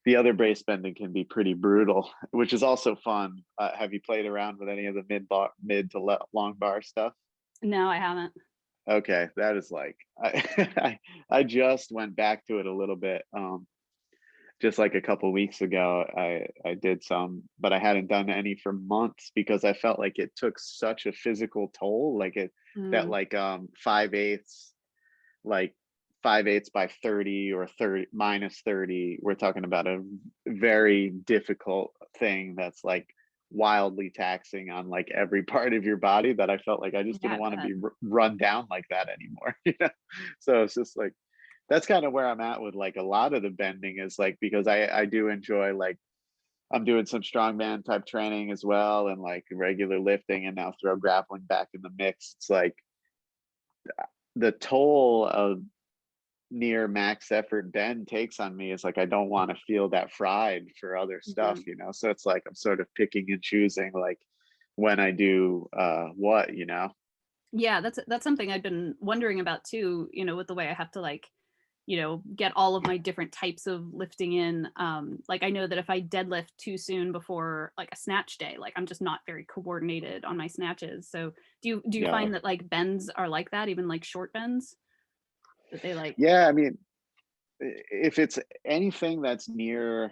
the other brace bending can be pretty brutal, which is also fun. Have you played around with any of the mid to long bar stuff?
No, I haven't.
Okay, that is like I just went back to it a little bit. Just like a couple weeks ago, I did some, but I hadn't done any for months because I felt like it took such a physical toll. Like that like 5/8, like 5/8 by 30 or 30 minus 30. We're talking about a very difficult thing that's like wildly taxing on like every part of your body, that I felt like I just didn't want to be run down like that anymore. So it's just like, that's kind of where I'm at with like a lot of the bending, is like, because I do enjoy, like, I'm doing some strongman type training as well, and like regular lifting, and now throw grappling back in the mix. It's like the toll of near max effort bend takes on me is like, I don't want to feel that fried for other stuff, so it's like I'm sort of picking and choosing like when I do what.
Yeah, that's something I've been wondering about too, with the way I have to like, get all of my different types of lifting in. Like I know that if I deadlift too soon before like a snatch day, like I'm just not very coordinated on my snatches. So do you find that like bends are like that, even like short bends? That they like
Yeah, I mean, if it's anything that's near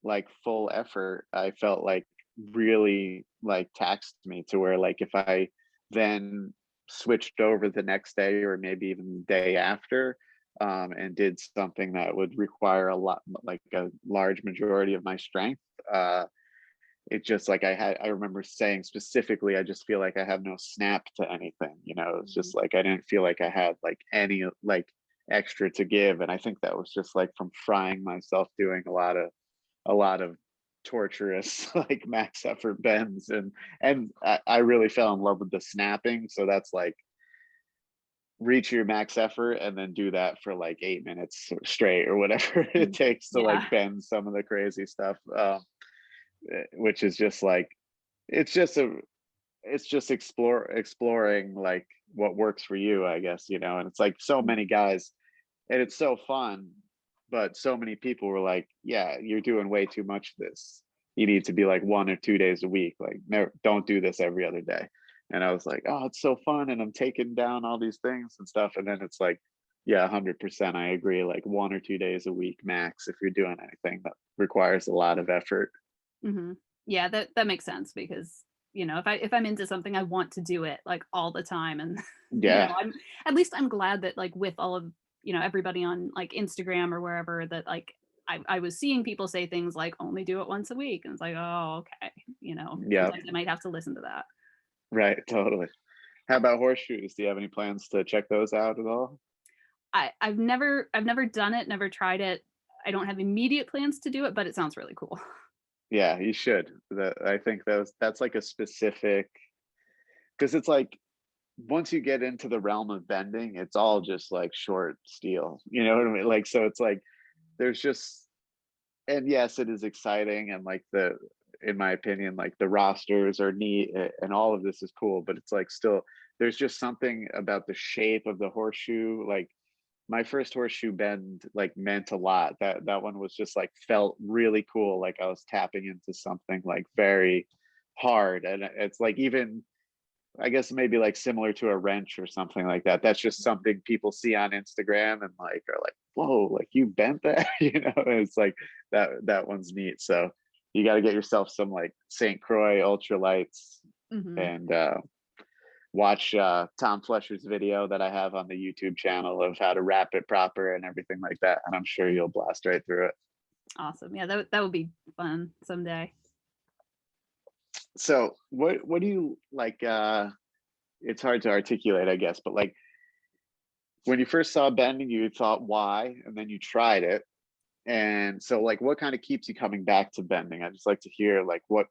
like full effort, I felt like really like taxed me, to where like if I then switched over the next day, or maybe even the day after, and did something that would require a lot, like a large majority of my strength, it just like I remember saying specifically, I just feel like I have no snap to anything. It's just like I didn't feel like I had like any like extra to give, and I think that was just like from frying myself doing a lot of torturous like max effort bends, and I really fell in love with the snapping. So that's like, reach your max effort and then do that for like 8 minutes straight, or whatever it takes to like bend some of the crazy stuff, which is just like, it's just exploring like what works for you, I guess. And it's like so many guys, and it's so fun, but so many people were like, yeah, you're doing way too much of this, you need to be like 1 or 2 days a week, like never, don't do this every other day. And I was like, oh, it's so fun, and I'm taking down all these things and stuff, and then it's like, yeah, 100% I agree, like 1 or 2 days a week max if you're doing anything that requires a lot of effort.
Yeah, that makes sense, because if I'm into something, I want to do it like all the time. And I'm at least I'm glad that like with all of everybody on like Instagram or wherever, that like I was seeing people say things like only do it once a week, and it's like, oh, okay, sometimes I might have to listen to that.
Right, totally. How about horseshoes? Do you have any plans to check those out at all?
I've never done it, never tried it. I don't have immediate plans to do it, but it sounds really cool.
Yeah, you should. I think that's like a specific, because it's like, once you get into the realm of bending, it's all just like short steel. You know what I mean? Like, so it's like, there's just, and yes, it is exciting, and like in my opinion, like the rosters are neat, and all of this is cool, but it's like still, there's just something about the shape of the horseshoe, like my first horseshoe bend like meant a lot. That one was just like felt really cool, like I was tapping into something like very hard. And it's like, even I guess maybe like similar to a wrench or something like that. That's just something people see on Instagram and like are like, whoa, like you bent that. It's like that one's neat. So you got to get yourself some like St. Croix ultralights and watch Tom Flesher's video that I have on the YouTube channel of how to wrap it proper and everything like that. And I'm sure you'll blast right through it.
Awesome. Yeah, that would be fun someday.
So what do you like? It's hard to articulate, I guess, but like when you first saw bending, you thought why, and then you tried it. And so like what kind of keeps you coming back to bending? I just like to hear like what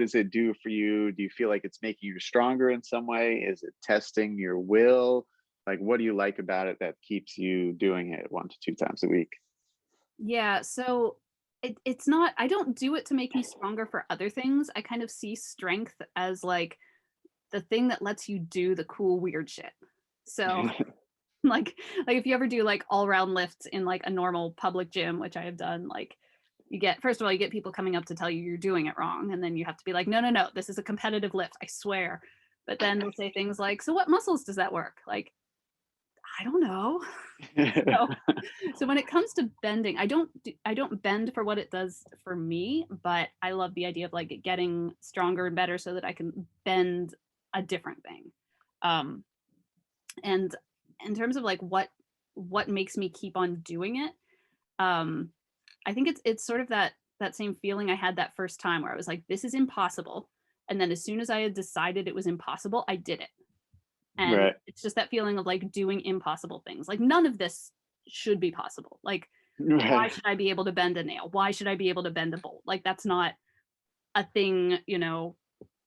does it do for you? Do you feel like it's making you stronger in some way? Is it testing your will? Like what do you like about it that keeps you doing it 1 to 2 times a week?
Yeah, so it's not, I don't do it to make me stronger for other things. I kind of see strength as like the thing that lets you do the cool weird shit. So like if you ever do like all round lifts in like a normal public gym, which I have done, like you get, first of all, you get people coming up to tell you you're doing it wrong, and then you have to be like, no, this is a competitive lift, I swear. But then they'll say things like, so what muscles does that work? Like, I don't know. So when it comes to bending, I don't bend for what it does for me, but I love the idea of like getting stronger and better so that I can bend a different thing. And in terms of like what makes me keep on doing it, I think it's sort of that same feeling I had that first time where I was like, this is impossible. And then as soon as I had decided it was impossible, I did it. And
right.
It's just that feeling of like doing impossible things. Like none of this should be possible. Like, why should I be able to bend a nail? Why should I be able to bend a bolt? Like that's not a thing,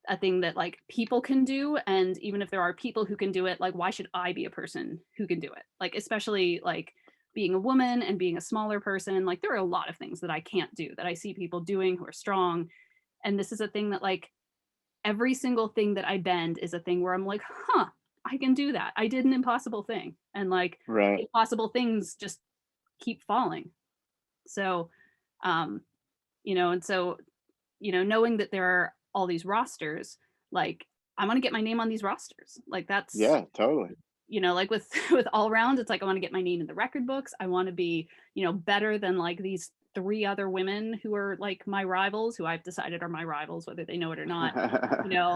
a thing that like people can do. And even if there are people who can do it, like why should I be a person who can do it? Like especially like being a woman and being a smaller person, like there are a lot of things that I can't do that I see people doing who are strong. And this is a thing that like every single thing that I bend is a thing where I'm like, I can do that. I did an impossible thing. And like
right.
impossible things just keep falling. So, and so, knowing that there are all these rosters, like I want to get my name on these rosters. Like that's,
yeah, totally.
Like with all round, it's like, I want to get my name in the record books. I want to be, better than like these 3 other women who are like my rivals, who I've decided are my rivals, whether they know it or not.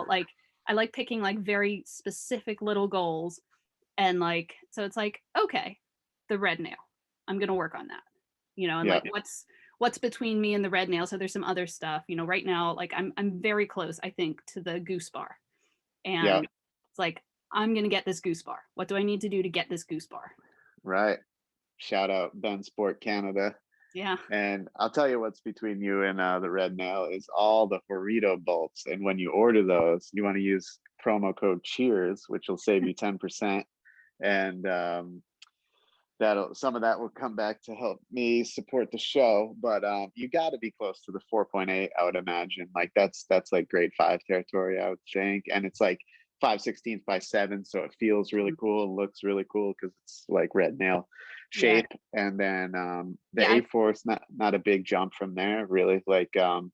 Like I like picking like very specific little goals. And like, so it's like, okay, the red nail, I'm going to work on that, and like, what's between me and the red nail. So there's some other stuff, right now, like I'm very close, I think, to the goose bar. And it's like, I'm going to get this goose bar. What do I need to do to get this goose bar?
Right. Shout out Ben Sport Canada.
Yeah.
And I'll tell you what's between you and the red nail is all the burrito bolts. And when you order those, you want to use promo code CHEERS, which will save you 10%. And some of that will come back to help me support the show. But you got to be close to the 4.8, I would imagine. Like that's like grade 5 territory, I would think. And it's like 5/16 by 7, so it feels really cool and looks really cool because it's like red nail shape. And then the A4 is not a big jump from there, really. Like I'm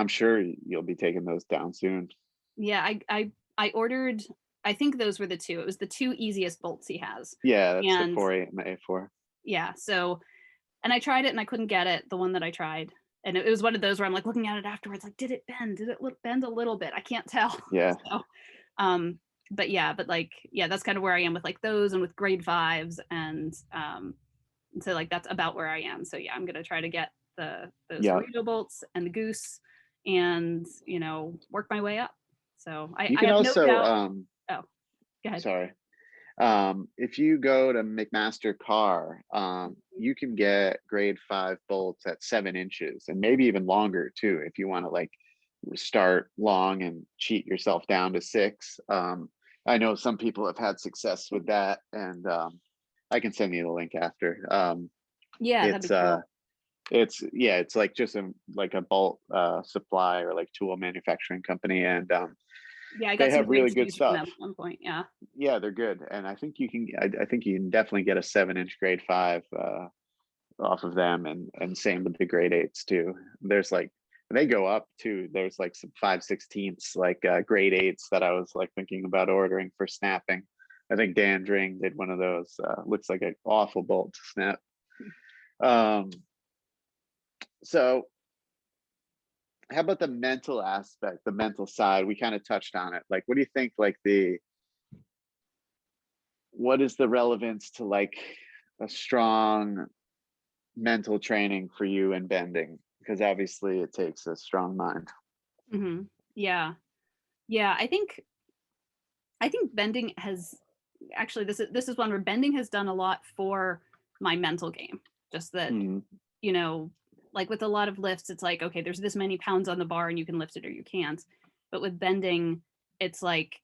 sure you'll be taking those down soon.
Yeah, I ordered, I think those were the 2. It was the 2 easiest bolts he has.
Yeah, that's the 4.8 and the A4.
Yeah, so, and I tried it and I couldn't get it, the one that I tried. And it was one of those where I'm like looking at it afterwards, like, did it bend? Did it bend a little bit? I can't tell.
Yeah.
So, but like, that's kind of where I am with like those and with grade 5s. And so like, that's about where I am. So yeah, I'm going to try to get those burrito bolts and the goose and, work my way up. So I
can
have
also,
no doubt. Oh, go ahead.
Sorry. If you go to McMaster Car, you can get grade 5 bolts at 7 inches and maybe even longer too, if you want to like start long and cheat yourself down to 6. I know some people have had success with that, and I can send you the link after.
That'd be cool.
It's like just a bolt supply or like tool manufacturing company, and
Yeah, I
They
got some
have really
links
good
used from
stuff.
them at one point. Yeah.
Yeah, they're good, and I think you can. I think you can definitely get a 7-inch grade 5 off of them, and same with the grade 8s too. There's like they go up too. There's like some 5/16 like grade 8s that I was like thinking about ordering for snapping. I think Dan Dring did one of those. Looks like an awful bolt to snap. So how about the mental aspect, the mental side? We kind of touched on it. Like, what do you think? Like what is the relevance to like a strong mental training for you in bending? Because obviously it takes a strong mind.
Mm-hmm. Yeah. Yeah. I think bending has actually this is one where bending has done a lot for my mental game. Just that,
Mhm.
you know, like with a lot of lifts, it's like, okay, there's this many pounds on the bar and you can lift it or you can't. But with bending, it's like,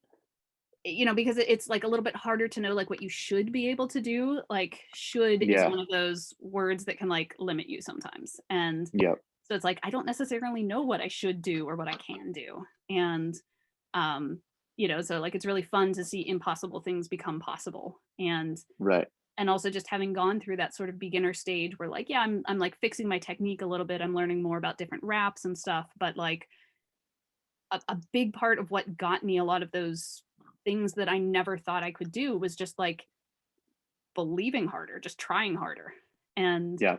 because it's like a little bit harder to know like what you should be able to do. Like should is
Yeah.
one of those words that can like limit you sometimes. And
Yep.
so it's like I don't necessarily know what I should do or what I can do. And um, so like it's really fun to see impossible things become possible.
Right.
And also just having gone through that sort of beginner stage where like, yeah, I'm like fixing my technique a little bit. I'm learning more about different wraps and stuff, but like a big part of what got me a lot of those things that I never thought I could do was just like believing harder, just trying harder. And
Yeah.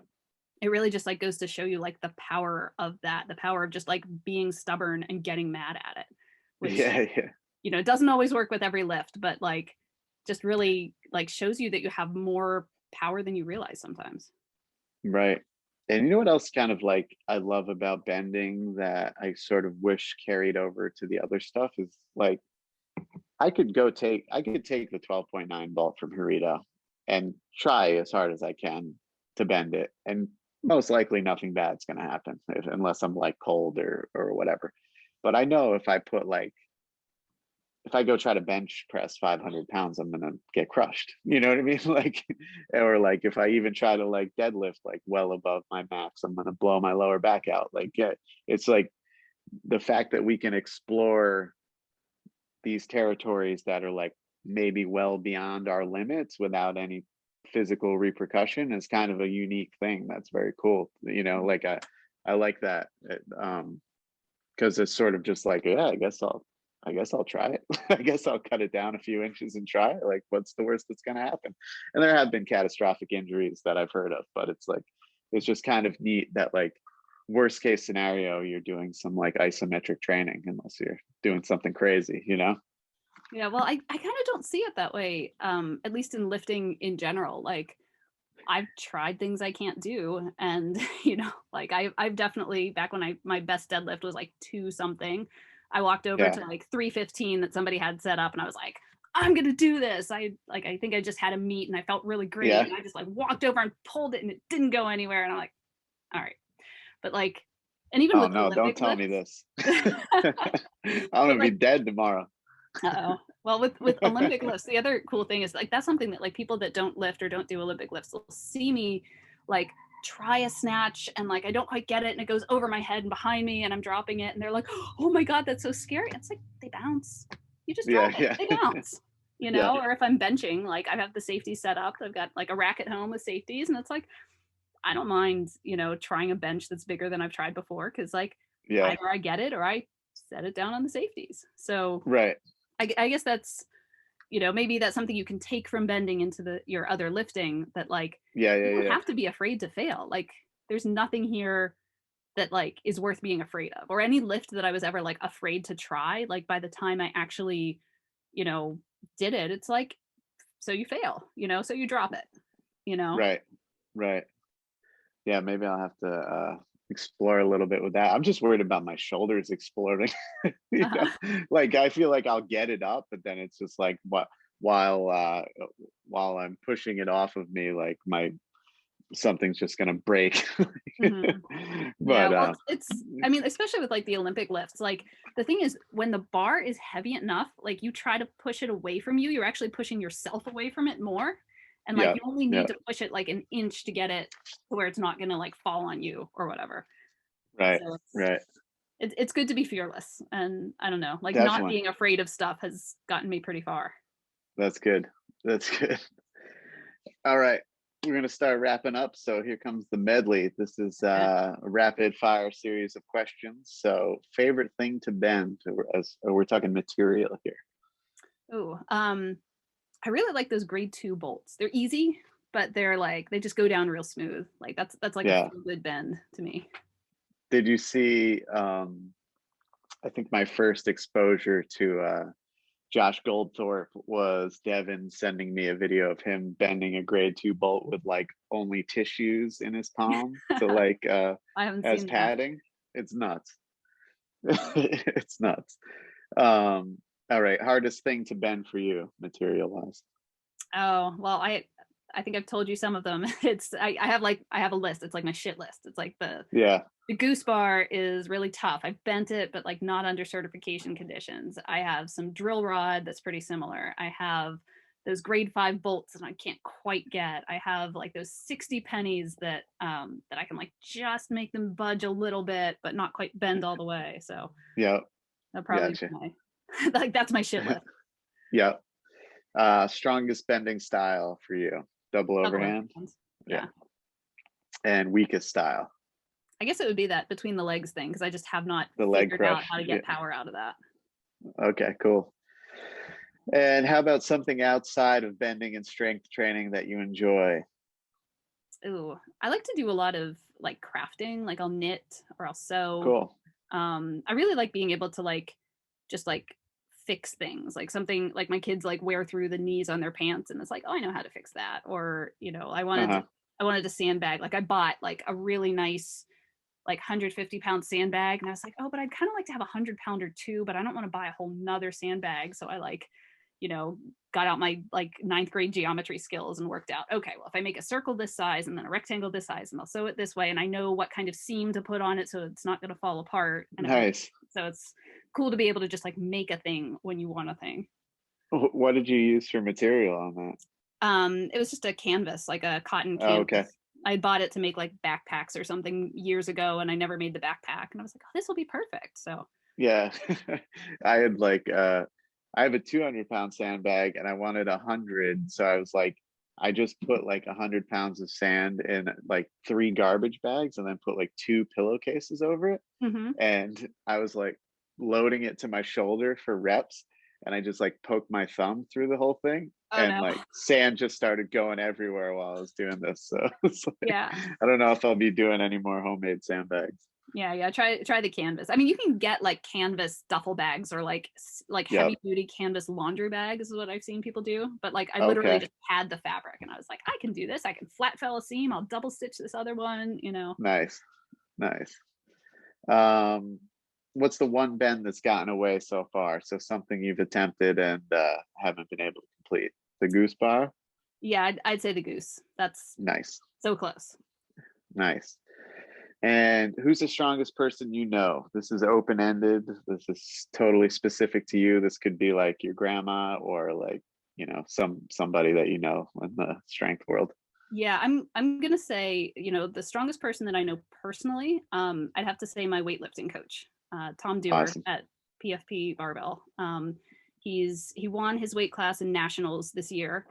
it really just like goes to show you like the power of that, the power of just like being stubborn and getting mad at it, which,
Yeah. Yeah.
it doesn't always work with every lift, but like just really like shows you that you have more power than you realize sometimes.
Right. And you know what else kind of like I love about bending that I sort of wish carried over to the other stuff is like I could take the 12.9 bolt from Harita and try as hard as I can to bend it. And most likely nothing bad's gonna happen unless I'm like cold or whatever. But I know if I go try to bench press 500 pounds, I'm gonna get crushed. You know what I mean? Like, or like if I even try to like deadlift like well above my max, I'm gonna blow my lower back out. Like, yeah, it's like the fact that we can explore these territories that are like maybe well beyond our limits without any physical repercussion is kind of a unique thing. That's very cool. Like I like that. Because it's sort of just like, yeah, I guess I'll try it. I guess I'll cut it down a few inches and try it. Like, what's the worst that's going to happen? And there have been catastrophic injuries that I've heard of, but it's like, it's just kind of neat that like worst case scenario, you're doing some like isometric training unless you're doing something crazy,
Yeah, well, I kind of don't see it that way, at least in lifting in general. Like I've tried things I can't do. And, like I've definitely, back when my best deadlift was like 2 something, I walked over
Yeah.
to like 315 that somebody had set up and I was like, I'm going to do this. I think I just had a meet and I felt really great.
Yeah.
And I just like walked over and pulled it and it didn't go anywhere. And I'm like, all right. But like, and even
Oh
with
no, don't
Olympic
tell me
lifts,
this. I'm gonna be dead tomorrow.
uh-oh. Well, with Olympic lifts, the other cool thing is like that's something that like people that don't lift or don't do Olympic lifts will see me like try a snatch and like I don't quite get it and it goes over my head and behind me and I'm dropping it and they're like, oh my God, that's so scary. It's like they bounce. You just
Yeah,
drop it.
yeah.
They bounce.
Yeah.
Or if I'm benching, like I have the safety set up. I've got like a rack at home with safeties and it's like I don't mind, trying a bench that's bigger than I've tried before because like
Yeah.
either I get it or I set it down on the safeties. So
Right.
I guess that's, maybe that's something you can take from bending into your other lifting that like,
Yeah,
you don't
yeah.
have to be afraid to fail. Like there's nothing here that like is worth being afraid of or any lift that I was ever like afraid to try. Like by the time I actually, did it, it's like, so you fail, so you drop it.
Right. Right. Yeah, maybe I'll have to explore a little bit with that. I'm just worried about my shoulders exploding. Like I feel like I'll get it up, but then it's just like while I'm pushing it off of me, like something's just gonna break.
Mhm.
But
Yeah, well, I mean, especially with like the Olympic lifts, like the thing is when the bar is heavy enough, like you try to push it away from you, you're actually pushing yourself away from it more. And like
yeah,
you only
yeah,
need to push it like an inch to get it to where it's not gonna like fall on you or whatever.
right,
So
right.
it's good to be fearless, and I don't know, like not
Definitely.
being afraid of stuff has gotten me pretty far.
That's good. That's good. All right. We're going to start wrapping up. So here comes the medley. This is a rapid fire series of questions. So favorite thing to bend, as we're talking material here.
Oh, I really like those grade 2 bolts. They're easy, but they're like they just go down real smooth. Like that's like
Yeah.
a good bend to me.
Did you see I think my first exposure to Josh Goldthorpe was Devin sending me a video of him bending a grade 2 bolt with like only tissues in his palm to like
I haven't
as
seen that.
padding. It's nuts. It's nuts. All right, hardest thing to bend for you, material wise.
Oh, well, I think I've told you some of them. It's I have a list. It's like my shit list. It's like
Yeah.
the goose bar is really tough. I've bent it, but like not under certification conditions. I have some drill rod that's pretty similar. I have those grade 5 bolts that I can't quite get. I have like those 60 pennies that that I can like just make them budge a little bit, but not quite bend all the way. So
Yeah.
that'll probably
Gotcha.
be my like that's my shit list.
Yeah. Strongest bending style for you. Double overhand.
Yeah.
And weakest style.
I guess it would be that between the legs thing because I just have not
The leg
figured out
crush.
how to get power out of that.
Okay, cool. And how about something outside of bending and strength training that you enjoy?
Ooh, I like to do a lot of like crafting, like I'll knit or I'll sew.
Cool.
I really like being able to like just like fix things, like something like my kids like wear through the knees on their pants and it's like, oh, I know how to fix that. Or, you know, I wanted to sandbag. Like I bought like a really nice like 150-pound sandbag and I was like, oh, but I'd kind of like to have 100-pounder too, but I don't want to buy a whole nother sandbag. So I like, you know, got out my like 9th grade geometry skills and worked out, okay, well, if I make a circle this size and then a rectangle this size and I'll sew it this way and I know what kind of seam to put on it so it's not going to fall apart. And
nice.
So it's cool to be able to just like make a thing when you want a thing.
What did you use for material on that?
It was just a canvas, like a cotton canvas.
Oh, okay.
I bought it to make like backpacks or something years ago and I never made the backpack and I was like, oh, this will be perfect. So
yeah. I had like I have a 200-pound sandbag and I wanted 100, so I was like, I just put like 100 pounds of sand in like 3 garbage bags and then put like 2 pillowcases over it. And I was like loading it to my shoulder for reps and I just like poked my thumb through the whole thing. Like sand just started going everywhere while I was doing this. So it's like,
yeah,
I don't know if I'll be doing any more homemade sandbags.
Yeah. Try the canvas. I mean, you can get like canvas duffel bags or like heavy duty canvas laundry bags is what I've seen people do. But like I literally just had the fabric and I was like, I can do this. I can flat fell a seam. I'll double stitch this other one, you know.
Nice. What's the one bend that's gotten away so far? So something you've attempted and haven't been able to complete. The goose bar?
Yeah, I'd say the goose. That's
nice.
So close.
Nice. And who's the strongest person you know? This is open-ended. This is totally specific to you. This could be like your grandma or like, you know, somebody that you know in the strength world.
Yeah, I'm gonna say, you know, the strongest person that I know personally, I'd have to say my weightlifting coach, Tom Dewar at PFP Barbell. He won his weight class in nationals this year.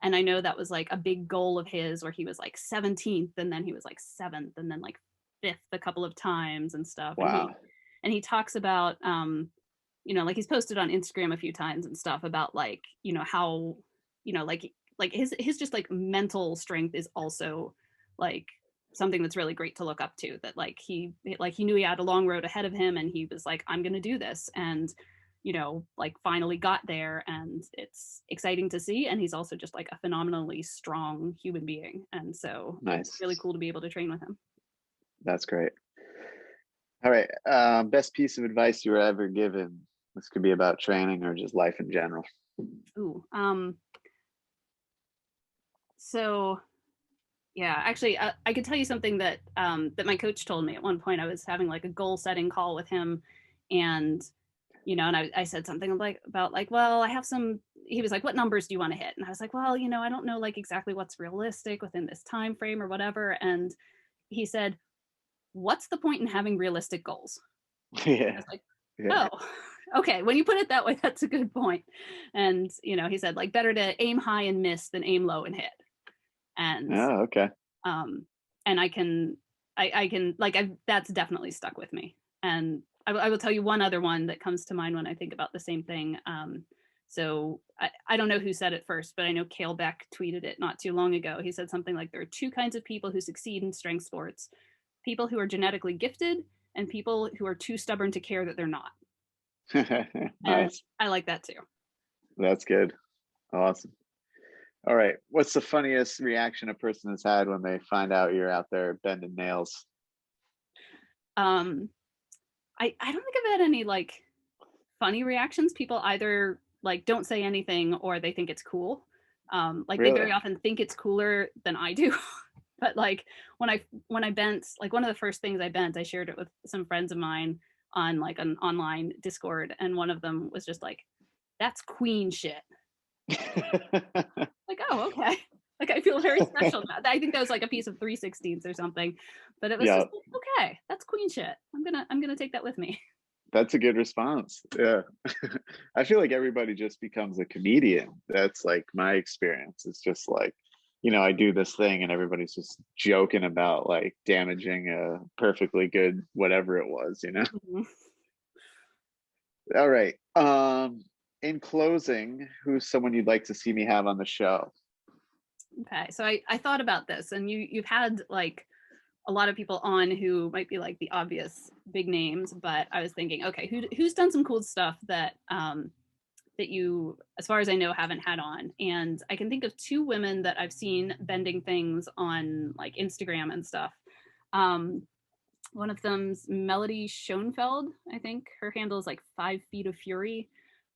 And I know that was like a big goal of his where he was like 17th and then he was like 7th and then like 5th a couple of times and stuff.
Wow.
And he talks about, you know, like he's posted on Instagram a few times and stuff about like, you know, how, you know, like his just like mental strength is also like something that's really great to look up to, that like he knew he had a long road ahead of him and he was like, I'm going to do this. And, you know, like finally got there and it's exciting to see. And he's also just like a phenomenally strong human being. And so It's really cool to be able to train with him.
That's great. All right. Best piece of advice you were ever given. This could be about training or just life in general.
Ooh. So yeah, actually, I could tell you something that that my coach told me at one point. I was having like a goal setting call with him and you know, and I said something about like, well, I have some, he was like, what numbers do you want to hit? And I was like, well, you know, I don't know like exactly what's realistic within this time frame or whatever. And he said, what's the point in having realistic goals?
Yeah.
I was like,
Yeah.
oh, okay. When you put it that way, that's a good point. And, you know, he said like better to aim high and miss than aim low and hit. And,
Oh, okay.
and I can like, that's definitely stuck with me. And I will tell you one other one that comes to mind when I think about the same thing. So I don't know who said it first, but I know Cale Beck tweeted it not too long ago. He said something like, there are two kinds of people who succeed in strength sports: people who are genetically gifted and people who are too stubborn to care that they're not. And
Nice.
I like that too.
That's good. Awesome. All right. What's the funniest reaction a person has had when they find out you're out there bending nails?
I don't think I've had any like funny reactions. People either like don't say anything or they think it's cool. Like they very
Really?
often think it's cooler than I do. But like when I bent, like one of the first things I bent, I shared it with some friends of mine on like an online Discord, and one of them was just like, "That's queen shit." Like, oh, okay. Like I feel very special about that. I think that was like a piece of 3/16 or something, but it was
Yeah,
just like, okay, that's queen shit. I'm gonna take that with me.
that's a good response. Yeah. I feel like everybody just becomes a comedian. That's like my experience. It's just like, I do this thing and everybody's just joking about like damaging a perfectly good whatever it was.
Mhm.
All right. In closing, who's someone you'd like to see me have on the show?
Okay, so I thought about this, and you've had like a lot of people on who might be like the obvious big names, but I was thinking, okay, who's done some cool stuff that that you, as far as I know, haven't had on. And I can think of two women that I've seen bending things on like Instagram and stuff. Um, one of them's Melody Schoenfeld. I think her handle is like 5 Feet of Fury.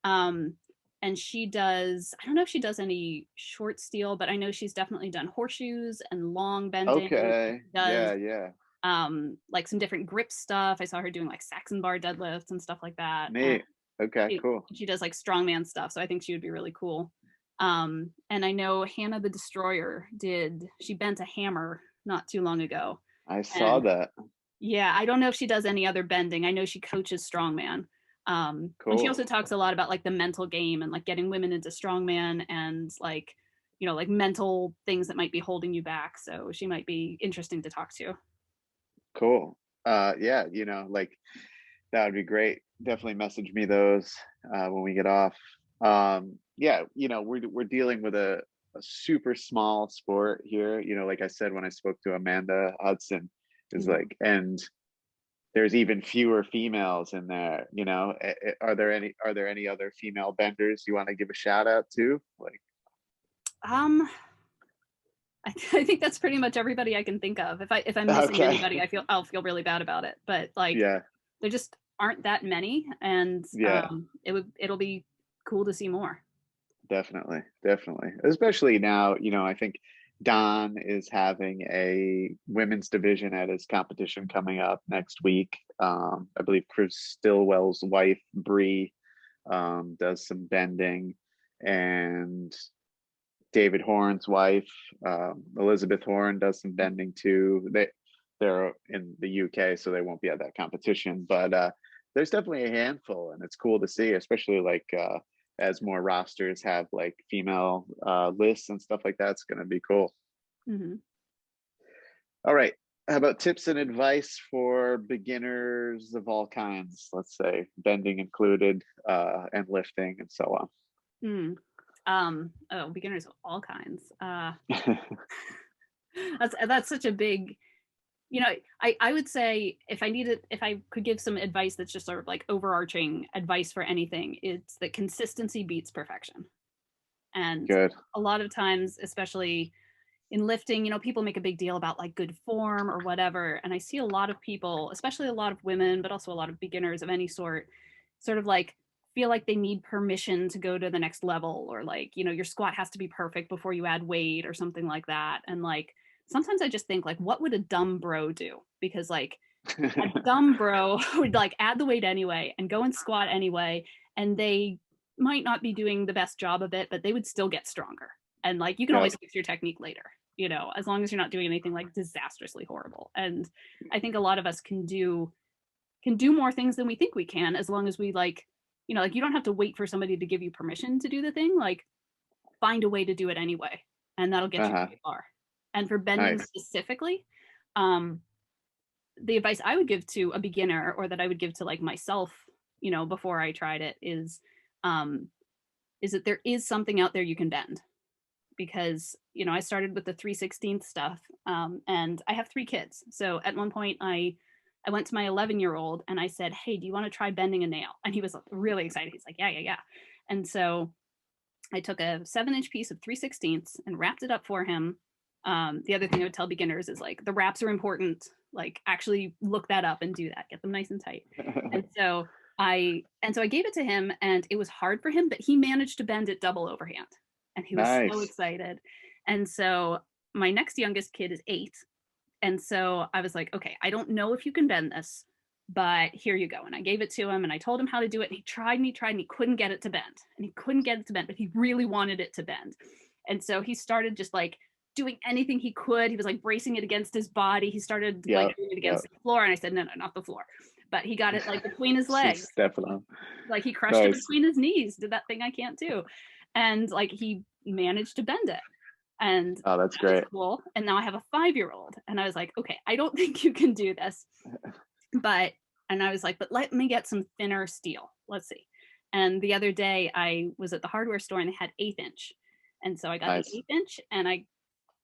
Um, and she does, I don't know if she does any short steel, but I know she's definitely done horseshoes and long bending.
Okay.
Does
Yeah.
like some different grip stuff. I saw her doing like Saxon bar deadlifts and stuff like that. And
Neat. Okay, cool.
she does like strongman stuff, so I think she would be really cool. And I know Hannah the Destroyer she bent a hammer not too long ago.
I saw
And
that.
yeah, I don't know if she does any other bending. I know she coaches strongman. And she
Cool.
also talks a lot about like the mental game and like getting women into strongman and like, like mental things that might be holding you back. So she might be interesting to talk to.
Cool. Yeah, like that would be great. Definitely message me those when we get off. Yeah, we're dealing with a super small sport here. Like I said when I spoke to Amanda Hudson, is
Mhm.
like, and there's even fewer females in there. Are there any other female benders you want to give a shout out to? Like,
Um, I think that's pretty much everybody I can think of. If I'm missing
okay.
anybody, I'll feel really bad about it. But like,
Yeah.
there just aren't that many, and
Yeah.
it'll be cool to see more.
Definitely. Especially now, I think Don is having a women's division at his competition coming up next week. I believe Chris Stillwell's wife, Bree, does some bending, and David Horn's wife, Elizabeth Horn, does some bending too. They're in the UK, so they won't be at that competition, but there's definitely a handful, and it's cool to see, especially like as more rosters have like female lists and stuff like that. It's going to be cool.
Mm-hmm.
All right. How about tips and advice for beginners of all kinds? Let's say bending included, and lifting and so on.
Beginners of all kinds. That's such a big, I would say if I could give some advice that's just sort of like overarching advice for anything, it's that consistency beats perfection. And
Good.
a lot of times, especially in lifting, people make a big deal about like good form or whatever. And I see a lot of people, especially a lot of women, but also a lot of beginners of any sort of like feel like they need permission to go to the next level, or like, your squat has to be perfect before you add weight or something like that. And like, sometimes I just think like, what would a dumb bro do? Because like a dumb bro would like add the weight anyway and go and squat anyway. And they might not be doing the best job of it, but they would still get stronger. And like, you can always fix your technique later, as long as you're not doing anything like disastrously horrible. And I think a lot of us can do can do more things than we think we can, as long as we like, you know, like you don't have to wait for somebody to give you permission to do the thing. Like find a way to do it anyway, and that'll get you pretty far. And for bending specifically, the advice I would give to a beginner, or that I would give to like myself, you know, before I tried it, is that there is something out there you can bend. Because, you know, I started with the 3/16 stuff, and I have 3 kids. So at one point I went to my 11-year-old and I said, hey, do you want to try bending a nail? And he was really excited. He's like, yeah. And so I took a 7-inch piece of 3/16 and wrapped it up for him. The other thing I would tell beginners is like the wraps are important. Like actually look that up and do that. Get them nice and tight. And so I gave it to him, and it was hard for him, but he managed to bend it double overhand. And he was so excited. And so my next youngest kid is 8. And so I was like, okay, I don't know if you can bend this, but here you go. And I gave it to him and I told him how to do it. And he tried and he couldn't get it to bend. And he couldn't get it to bend, but he really wanted it to bend. And so he started just like doing anything he could. He was like bracing it against his body. He started like doing it against the floor. And I said, no, not the floor. But he got it like between his legs. Like he crushed it between his knees, did that thing I can't do. And like he managed to bend it. And
oh, that's great.
Cool. And now I have a 5-year-old, and I was like, okay, I don't think you can do this. But I was like, but let me get some thinner steel. Let's see. And the other day I was at the hardware store and they had 1/8 inch. And so I got the 1/8 inch and I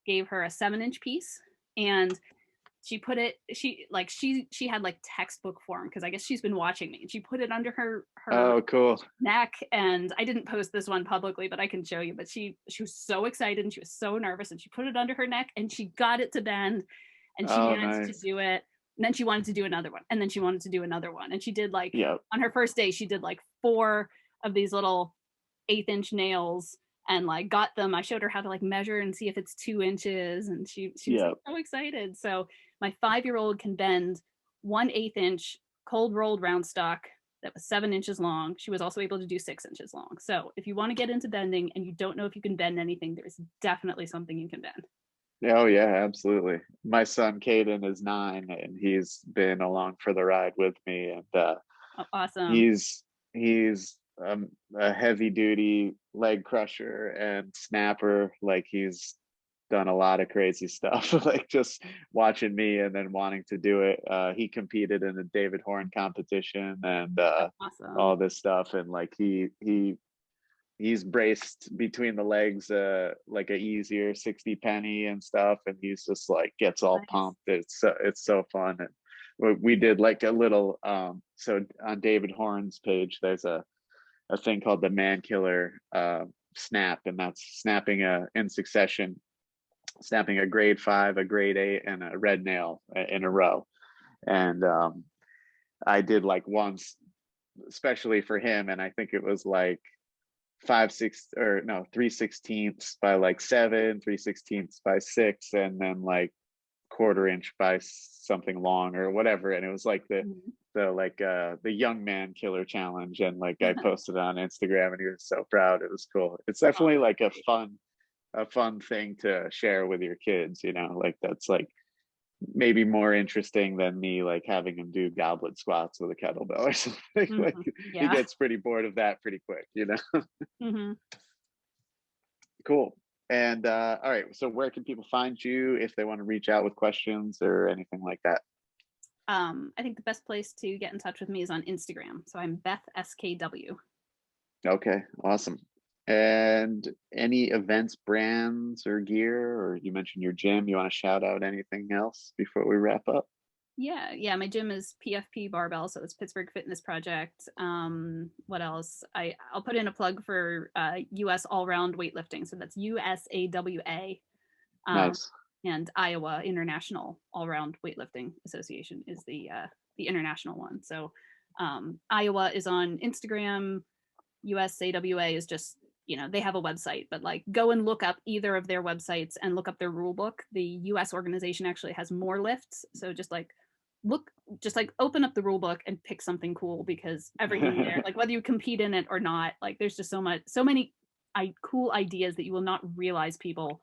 gave her a 7-inch piece, and she put it, she had like textbook form, because I guess she's been watching me, and she put it under her
oh, cool.
neck. And I didn't post this one publicly, but I can show you. But she was so excited and she was so nervous, and she put it under her neck and she got it to bend, and she managed to do it. And then she wanted to do another one, and then she wanted to do another one. And she did like on her first day, she did like 4 of these little 1/8 inch nails, and like got them. I showed her how to like measure and see if it's 2 inches, and she was like, so excited. So my 5-year-old can bend 1/8 inch cold rolled round stock that was 7 inches long. She was also able to do 6 inches long. So if you want to get into bending and you don't know if you can bend anything, there's definitely something you can bend.
Oh yeah, absolutely. My son Caden is 9, and he's been along for the ride with me, and
awesome.
He's a heavy duty leg crusher and snapper. Like he's done a lot of crazy stuff. Like just watching me and then wanting to do it. He competed in a David Horn competition and
awesome.
all this stuff, and like he's braced between the legs like a easier 60 penny and stuff, and he's just like gets all pumped. It's so fun. And we did like a little so on David Horn's page there's a thing called the man killer snap, and that's snapping in succession, snapping a grade 5, a grade 8, and a red nail in a row. And I did like once especially for him, and I think it was like 3/16 by like 7, 3/16 by 6, and then like 1/4 inch by something long or whatever. And it was like the young man killer challenge, and like I posted it on Instagram, and he was so proud. It was cool. It's definitely like a fun thing to share with your kids, you know, like that's like maybe more interesting than me like having him do goblet squats with a kettlebell or something. Like he gets pretty bored of that pretty quick, you know. Cool. And all right, so where can people find you if they want to reach out with questions or anything like that?
I think the best place to get in touch with me is on Instagram. So I'm Beth SKW.
Okay, awesome. And any events, brands, or gear, or you mentioned your gym, you want to shout out anything else before we wrap up?
Yeah, my gym is PFP Barbell, so it's Pittsburgh Fitness Project. What else? I'll put in a plug for US All-Round Weightlifting, so that's USAWA.
Nice.
And Iowa International All-Round Weightlifting Association is the international one. So Iowa is on Instagram. USAWA is just, you know, they have a website, but like go and look up either of their websites and look up their rule book. The US organization actually has more lifts. So just like open up the rule book and pick something cool, because everything there, like whether you compete in it or not, like there's just so many cool ideas that you will not realize people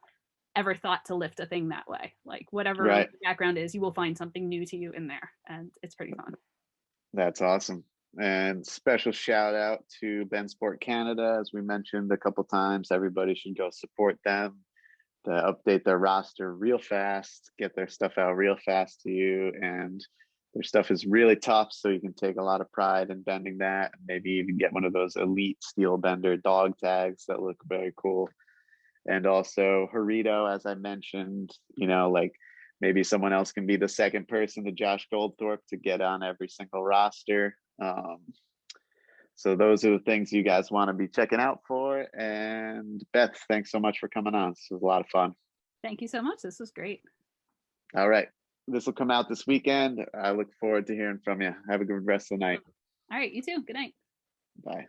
ever thought to lift a thing that way. Like whatever your background is, you will find something new to you in there, and it's pretty fun.
That's awesome. And special shout out to Ben Sport Canada. As we mentioned a couple times, everybody should go support them to update their roster real fast, get their stuff out real fast to you. And their stuff is really tough, so you can take a lot of pride in bending that, and maybe even get one of those elite steel bender dog tags that look very cool. And also Harito, as I mentioned, like maybe someone else can be the second person to Josh Goldthorpe to get on every single roster. So those are the things you guys want to be checking out for. And Beth, thanks so much for coming on. This was a lot of fun.
Thank you so much. This was great.
All right. This will come out this weekend. I look forward to hearing from you. Have a good rest of the night.
All right. You too. Good night.
Bye.